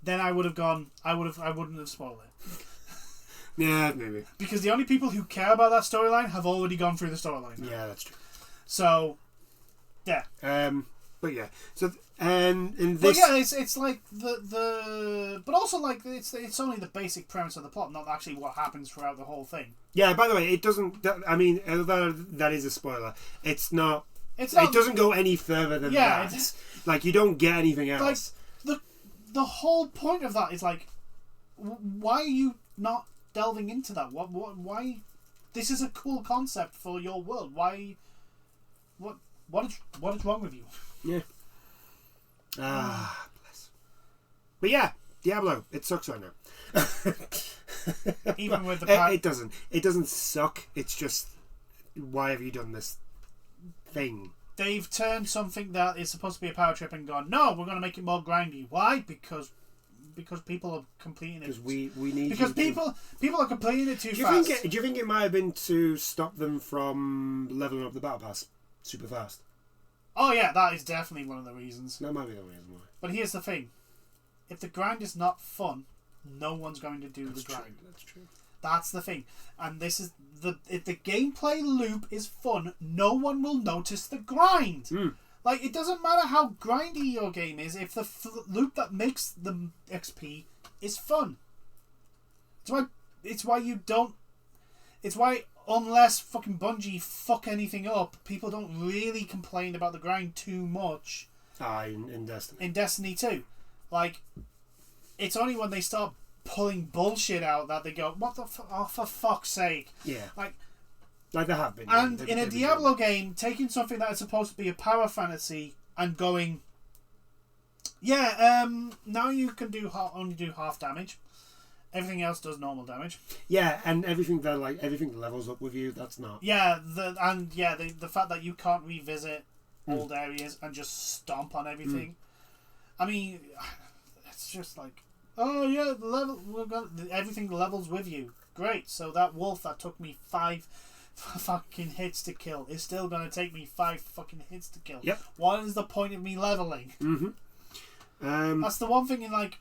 then I would have gone... I wouldn't have spoiled it. Yeah, maybe. Because the only people who care about that storyline have already gone through the storyline. Yeah, that's true. So, yeah. But yeah. So, and in But this... yeah, it's like the... But also, like, it's only the basic premise of the plot, not actually what happens throughout the whole thing. Yeah, by the way, it doesn't... I mean, that is a spoiler. It's not... It's not... It doesn't go any further than that. Like, you don't get anything else. Like, the whole point of that is, like, why are you not delving into that? Why... This is a cool concept for your world. Why... What is wrong with you? Yeah. Bless. But yeah, Diablo. It sucks right now. Even with the... It doesn't suck. It's just, why have you done this thing? They've turned something that is supposed to be a power trip and gone, no, we're going to make it more grindy. Why? Because people are completing it. Because we need... Because people are completing it too fast. Do you think it might have been to stop them from leveling up the battle pass super fast? Oh yeah, that is definitely one of the reasons. That might be the reason why. But here's the thing. If the grind is not fun, no one's going to do the grind. That's true. That's the thing. And this is if the gameplay loop is fun, no one will notice the grind. Like, it doesn't matter how grindy your game is if the loop that makes the XP is fun. It's why unless fucking Bungie fuck anything up, people don't really complain about the grind too much. In Destiny. In Destiny 2. Like, it's only when they start pulling bullshit out that they go, what the fuck? Oh, for fuck's sake. Yeah. Like they have been. And in a Diablo game, taking something that is supposed to be a power fantasy and going, now you can only do half damage. Everything else does normal damage. Yeah, and everything levels up with you. That's not. Yeah, the fact that you can't revisit old areas and just stomp on everything. I mean, it's just like, oh yeah, everything levels with you. Great. So that wolf that took me 5 fucking hits to kill is still going to take me 5 fucking hits to kill. Yep. What is the point of me leveling? That's the one thing in like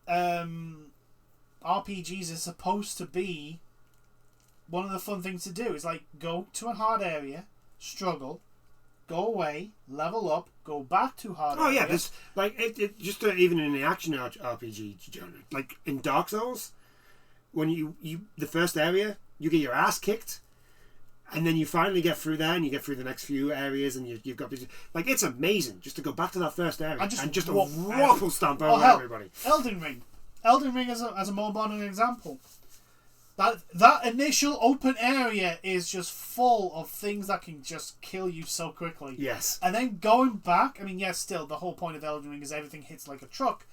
RPGs is supposed to be one of the fun things to do is like go to a hard area, struggle, go away, level up, go back to hard area. Oh yeah, there's like just even in the action RPG genre, like in Dark Souls, when you the first area you get your ass kicked, and then you finally get through there and you get through the next few areas and you've got like, it's amazing just to go back to that first area and just waffle stomp over everybody. Elden Ring as a more modern example. That initial open area is just full of things that can just kill you so quickly. Yes. And then going back, I mean, yes, still, the whole point of Elden Ring is everything hits like a truck.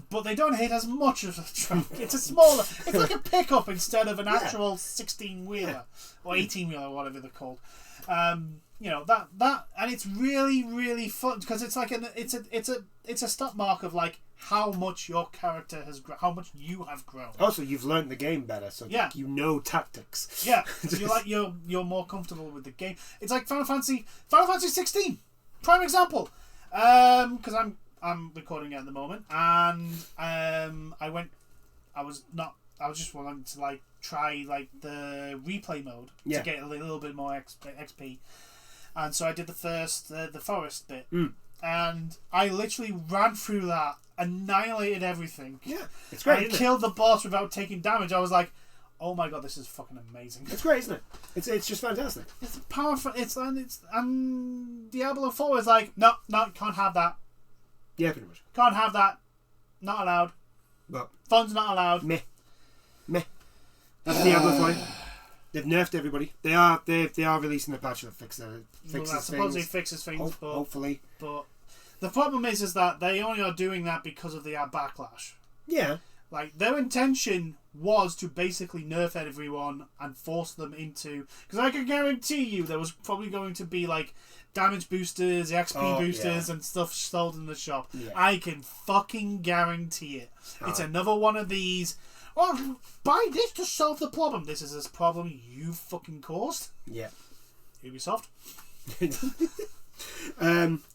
but they don't hit as much as a truck. It's a smaller. It's like a pickup instead of an actual 16-wheeler or 18-wheeler, whatever they're called. You know that, and it's really, really fun because it's like it's a stop mark of like how much your character has grown, how much you have grown. Also, you've learned the game better, so you know tactics. Yeah, you're more comfortable with the game. It's like Final Fantasy 16, prime example. Because I'm recording it at the moment, and I was just wanting to like try like the replay mode to get a little bit more XP. And so I did the forest bit, and I literally ran through that, annihilated everything. Yeah, it's great. And killed the boss without taking damage. I was like, "Oh my god, this is fucking amazing!" It's great, isn't it? It's just fantastic. It's powerful. And Diablo 4 is like, no, can't have that. Yeah, pretty much. Can't have that. Not allowed. But Fun's not allowed. Meh. That's Diablo 5. They've nerfed everybody. They are releasing a patch that fixes things. Supposedly fixes things, but hopefully. But the problem is that they only are doing that because of the backlash. Yeah. Like their intention was to basically nerf everyone and force them into, because I can guarantee you there was probably going to be like damage boosters, XP boosters, and stuff sold in the shop. Yeah. I can fucking guarantee it. It's another one of these. Oh, buy this to solve the problem. This is a problem you fucking caused. Yeah. Ubisoft.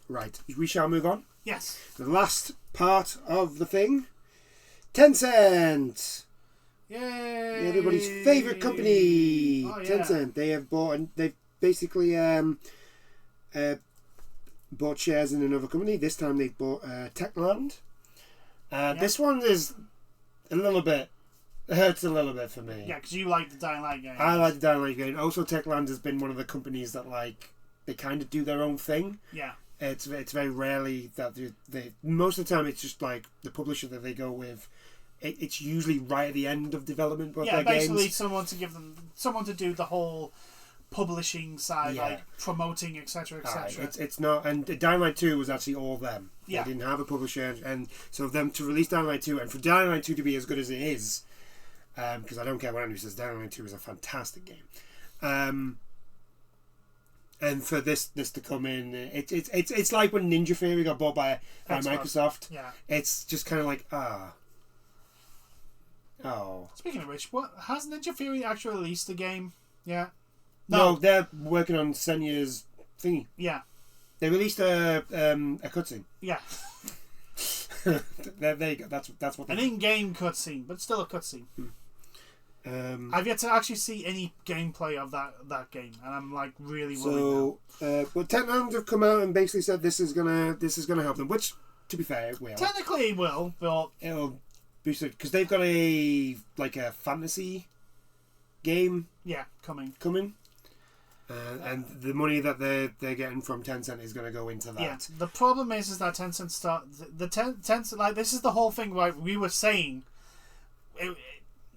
Right. We shall move on. Yes. The last part of the thing. Tencent. Yay! Everybody's favourite company. Oh, yeah. Tencent. They have they've basically bought shares in another company. This time they bought Techland. This one is a little bit. Hurts a little bit for me. Yeah, because you like the Dying Light game. I like the Dying Light game. Also, Techland has been one of the companies that they kind of do their own thing. Yeah. It's very rarely that they most of the time it's just like the publisher that they go with. It's usually right at the end of development of their basically games. someone to do the whole publishing side, like promoting, etc., etc. It's not, and Dying Light 2 was actually all them. Yeah. They didn't have a publisher, and so them to release Dying Light 2, and for Dying Light 2 to be as good as it is, because I don't care what anyone says, Dying Light 2 is a fantastic game. And for this to come in, it's like when Ninja Theory got bought by Microsoft. Yeah. It's just kind of like Oh. Speaking of which, what has Ninja Theory actually released the game? Yeah. No, they're working on Senya's thingy. Yeah. They released a cutscene. Yeah. there you go. That's what. An in-game cutscene, but still a cutscene. I've yet to actually see any gameplay of that game, and I'm like really worried now. But Techland have come out and basically said this is gonna help them, which, to be fair, it will. Technically, it will, but it'll boost it because they've got a fantasy game. Yeah, coming. And the money that they're getting from Tencent is going to go into that. Yeah. The problem is that Tencent Tencent, like, this is the whole thing. Right, we were saying,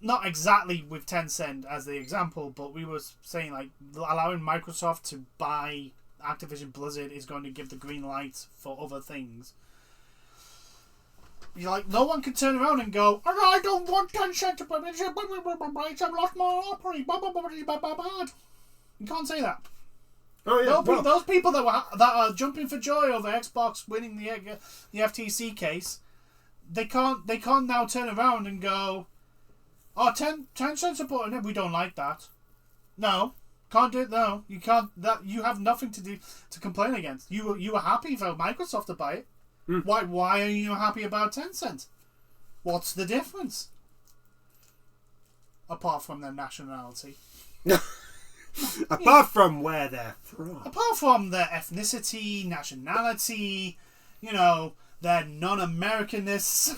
not exactly with Tencent as the example, but we were saying like allowing Microsoft to buy Activision Blizzard is going to give the green light for other things. You're like, no one can turn around and go, oh, no, I don't want Tencent to buy it. It's a lot more operate. You can't say that. Oh yeah, those people that are jumping for joy over Xbox winning the FTC case, they can't now turn around and go, oh, Tencent supporting it. We don't like that. No, can't do it. No, you can't. That you have nothing to complain against. You were happy for Microsoft to buy it. Why are you happy about Tencent? What's the difference? Apart from their nationality. Apart from where they're from. Apart from their ethnicity, nationality, their non-Americanness,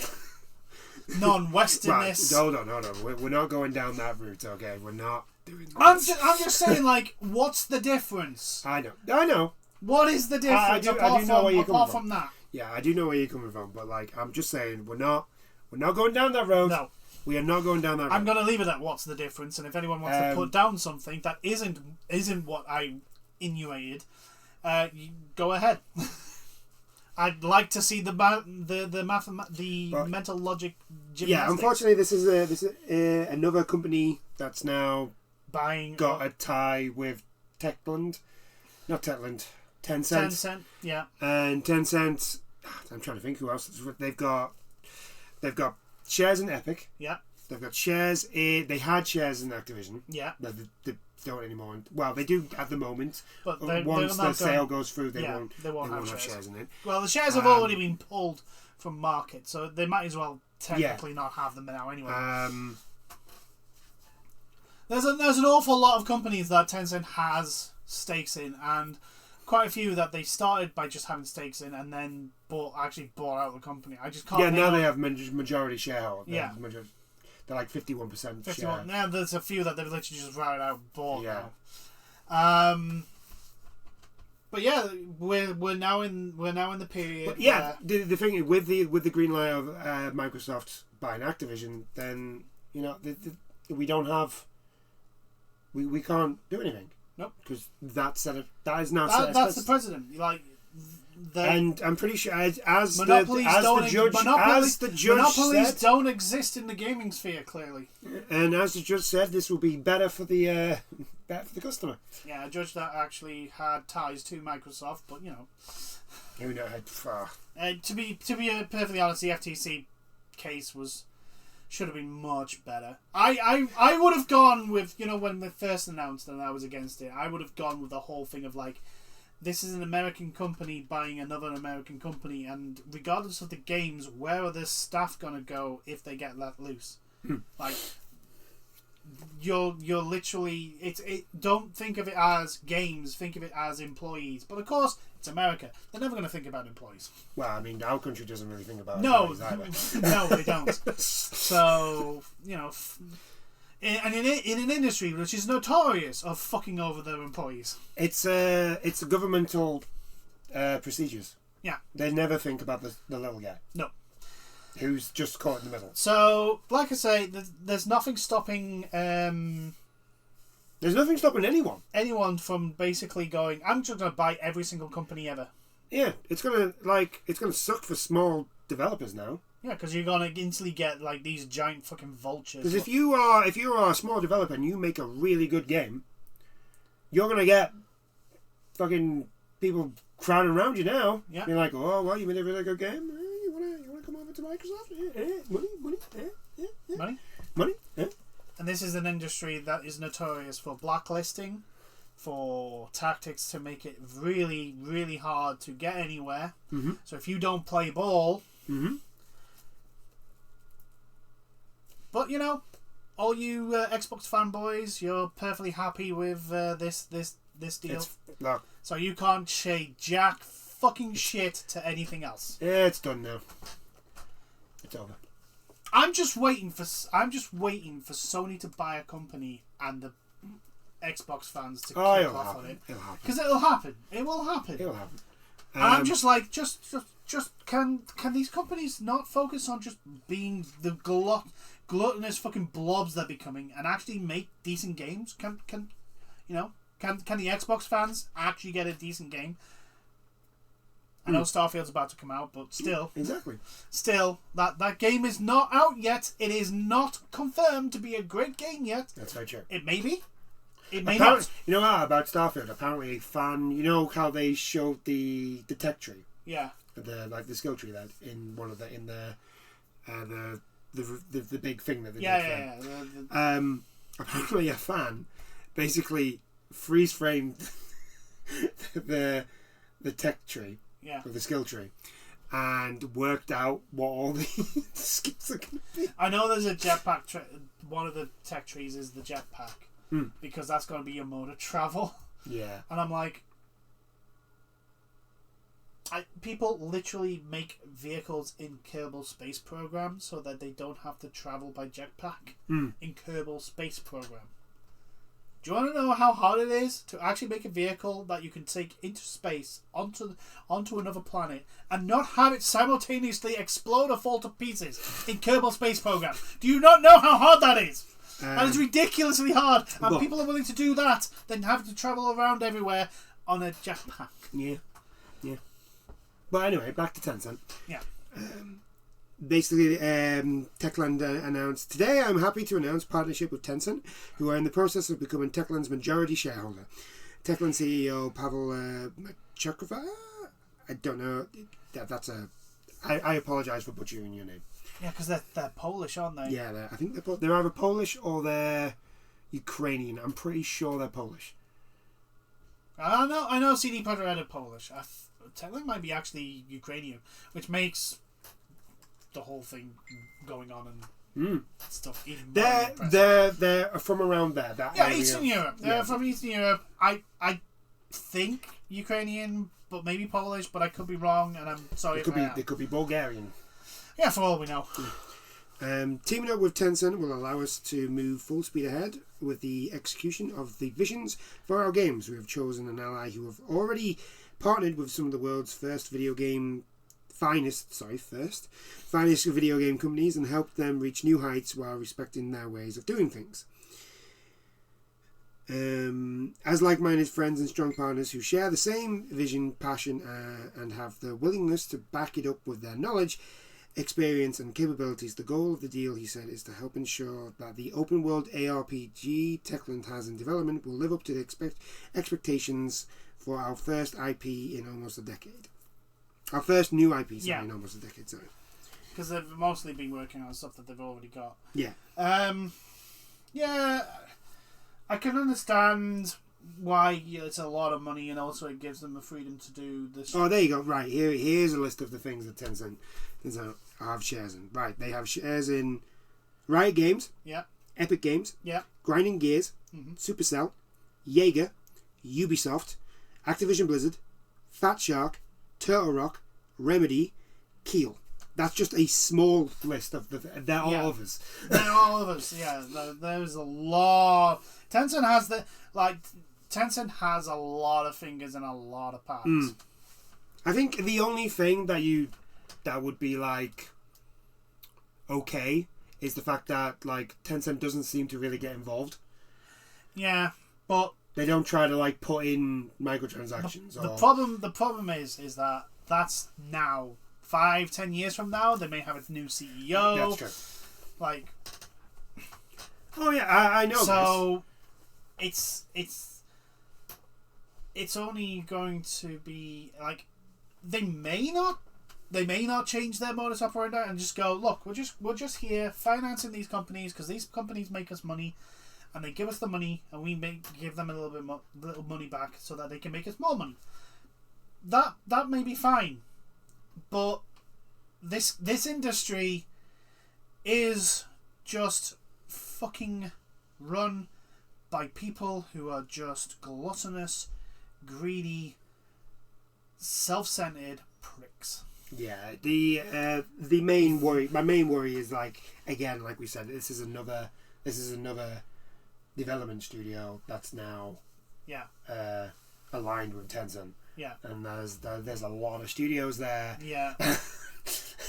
non-Westernness. Right, hold on. We're not going down that route, okay? We're not doing that. I'm just saying, like, what's the difference? I know. What is the difference apart from that? Yeah, I do know where you're coming from, but like I'm just saying, we're not going down that road. No. We are not going down that road. I'm going to leave it at what's the difference, and if anyone wants to put down something that isn't what I insinuated, you go ahead. I'd like to see the mental logic gymnastics. Yeah, unfortunately, this is another company that's now got a tie with Techland. Not Techland. Tencent. Tencent, yeah. And Tencent, I'm trying to think who else. They've got shares in Epic. Yeah. They've got shares in... They had shares in Activision. Yeah. They don't anymore. Well, they do at the moment. But once the sale goes through, they won't have shares in it. Well, the shares have already been pulled from market, so they might as well technically not have them now anyway. There's an awful lot of companies that Tencent has stakes in, and quite a few that they started by just having stakes in and then bought out the company. I just can't. Yeah, now they have majority shareholder. Yeah. They're like 51% 51. share. Now there's a few that they've literally just routed out and bought. Yeah. Now. But yeah, we're now in the period. But yeah, the thing with the green light of Microsoft buying Activision, then we don't have. We can't do anything. Nope. Because that is now set. That's the president. And I'm pretty sure as monopolies the judge said, don't exist in the gaming sphere, clearly. And as the judge said, this will be better for the customer. Yeah, a judge that actually had ties to Microsoft, but who knows? to be perfectly honest, the FTC case should have been much better. I would have gone with when they first announced and I was against it. I would have gone with the whole thing of this is an American company buying another American company, and regardless of the games, where are the staff gonna go if they get let loose? You're literally don't think of it as games, think of it as employees. But of course, it's America. They're never gonna think about employees. Well, I mean, our country doesn't really think about employees either. No, they don't. So and in an industry which is notorious of fucking over their employees. It's a governmental procedures. Yeah. They never think about the little guy. No. Who's just caught in the middle. So, like I say, there's nothing stopping... there's nothing stopping anyone. Anyone from basically going, I'm just going to buy every single company ever. Yeah, it's gonna suck for small developers now. Yeah, because you're gonna instantly get these giant fucking vultures. Because if you are a small developer and you make a really good game, you're gonna get fucking people crowding around you now. Yeah. You're like, oh, well, you made a really good game. You wanna come over to Microsoft? Money. And this is an industry that is notorious for blacklisting, for tactics to make it really, really hard to get anywhere. Mm-hmm. So if you don't play ball. Mm-hmm. But all you Xbox fanboys, you're perfectly happy with this deal. So you can't say jack fucking shit to anything else. Yeah, it's done now. It's over. I'm just waiting for Sony to buy a company and the Xbox fans to kick off on it. It'll happen. Because it'll happen. It will happen. It'll happen. And I'm just like, just can these companies not focus on just being the gluttonous fucking blobs they're becoming and actually make decent games? Can the Xbox fans actually get a decent game? I know Starfield's about to come out, but still. Exactly. Still, that game is not out yet. It is not confirmed to be a great game yet. That's very true. It may be. It may not. You know what about Starfield? Apparently a fan, you know how they showed the tech tree? Yeah. The skill tree that in one of the big thing that they did. Yeah. Apparently a fan basically freeze framed the tech tree. Yeah. Or the skill tree. And worked out what all the skills are going to be. I know there's a jetpack. One of the tech trees is the jetpack. Because that's going to be your mode of travel. Yeah. And I'm like... people literally make vehicles in Kerbal Space Program so that they don't have to travel by jetpack in Kerbal Space Program. Do you want to know how hard it is to actually make a vehicle that you can take into space onto another planet and not have it simultaneously explode or fall to pieces in Kerbal Space Program? Do you not know how hard that is? That is ridiculously hard, and people are willing to do that than having to travel around everywhere on a jetpack. Yeah. But anyway, back to Tencent. Yeah. Basically, Techland announced, today I'm happy to announce partnership with Tencent, who are in the process of becoming Techland's majority shareholder. Techland CEO Pavel Machakrova, I don't know, I apologise for butchering your name. Yeah, because they're Polish, aren't they? Yeah, I think they're either Polish or they're Ukrainian. I'm pretty sure they're Polish. I know CD Projekt Red are Polish. Techland might be actually Ukrainian, which makes the whole thing going on and stuff even more impressive. They're from around there. Eastern Europe. They're from Eastern Europe. I think Ukrainian, but maybe Polish, but I could be wrong, and I'm sorry if I am. They could be Bulgarian. Yeah, for all we know. Teaming up with Tencent will allow us to move full speed ahead with the execution of the visions for our games. We have chosen an ally who have already partnered with some of the world's finest video game companies and helped them reach new heights while respecting their ways of doing things. As like-minded friends and strong partners who share the same vision, passion, and have the willingness to back it up with their knowledge, experience and capabilities, the goal of the deal, he said, is to help ensure that the open world ARPG Techland has in development will live up to the expectations for our first IP in almost a decade. Our first new IP in almost a decade, sorry. Because they've mostly been working on stuff that they've already got. Yeah. Yeah, I can understand why it's a lot of money, and also it gives them the freedom to do this. Oh, there you go. Right, here's a list of the things that Tencent have shares in. Right, they have shares in Riot Games, Epic Games, Grinding Gears, Supercell, Jaeger, Ubisoft, Activision Blizzard, Fat Shark, Turtle Rock, Remedy, Keel. That's just a small list of they're all of us. They're all of us. Yeah, there's a lot. Tencent has a lot of fingers and a lot of parts. I think the only thing that would be like okay is the fact that like Tencent doesn't seem to really get involved. Yeah, but they don't try to like put in microtransactions. The problem is that that's now 5-10 years from now they may have a new CEO. That's true. Like, oh yeah, I know. So it's only going to be like they may not change their modus operandi and just go, look, we're just here financing these companies because these companies make us money. And they give us the money, and we give them a little money back so that they can make us more money. That may be fine, but this industry is just fucking run by people who are just gluttonous, greedy, self-centered pricks. Yeah, my main worry is like, again, like we said, this is another development studio that's now aligned with Tencent. Yeah, and there's a lot of studios there. Yeah,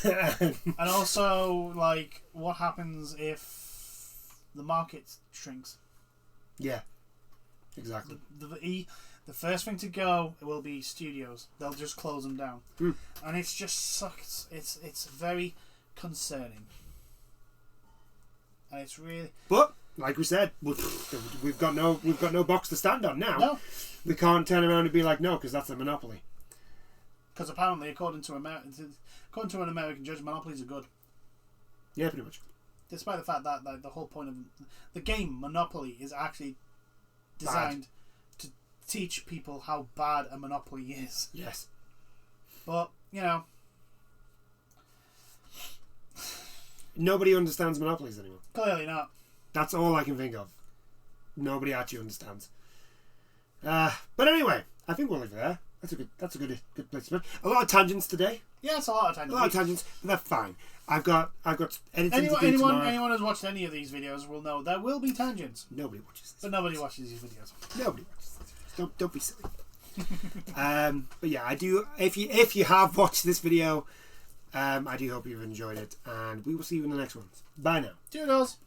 and also like, what happens if the market shrinks? Yeah, exactly. The first thing to go will be studios. They'll just close them down, and it's just sucks. It's very concerning, and it's really. But like we said, we've got no box to stand on now. No. We can't turn around and be like, no, because that's a monopoly. Because apparently, according to an American judge, monopolies are good. Yeah, pretty much. Despite the fact that the whole point of the game Monopoly is actually designed to teach people how bad a monopoly is. Yes. But, you know, nobody understands monopolies anymore. Clearly not. That's all I can think of. Nobody actually understands. But anyway, I think we'll leave it there. That's a good place to be. A lot of tangents today. Yeah, it's a lot of tangents. But they're fine. I've got editing to do tomorrow. Anyone who's watched any of these videos will know there will be tangents. Nobody watches this. But nobody watches these videos. Nobody watches these videos. Don't be silly. But yeah, I do. If you have watched this video, I do hope you've enjoyed it, and we will see you in the next one. Bye now. Toodles.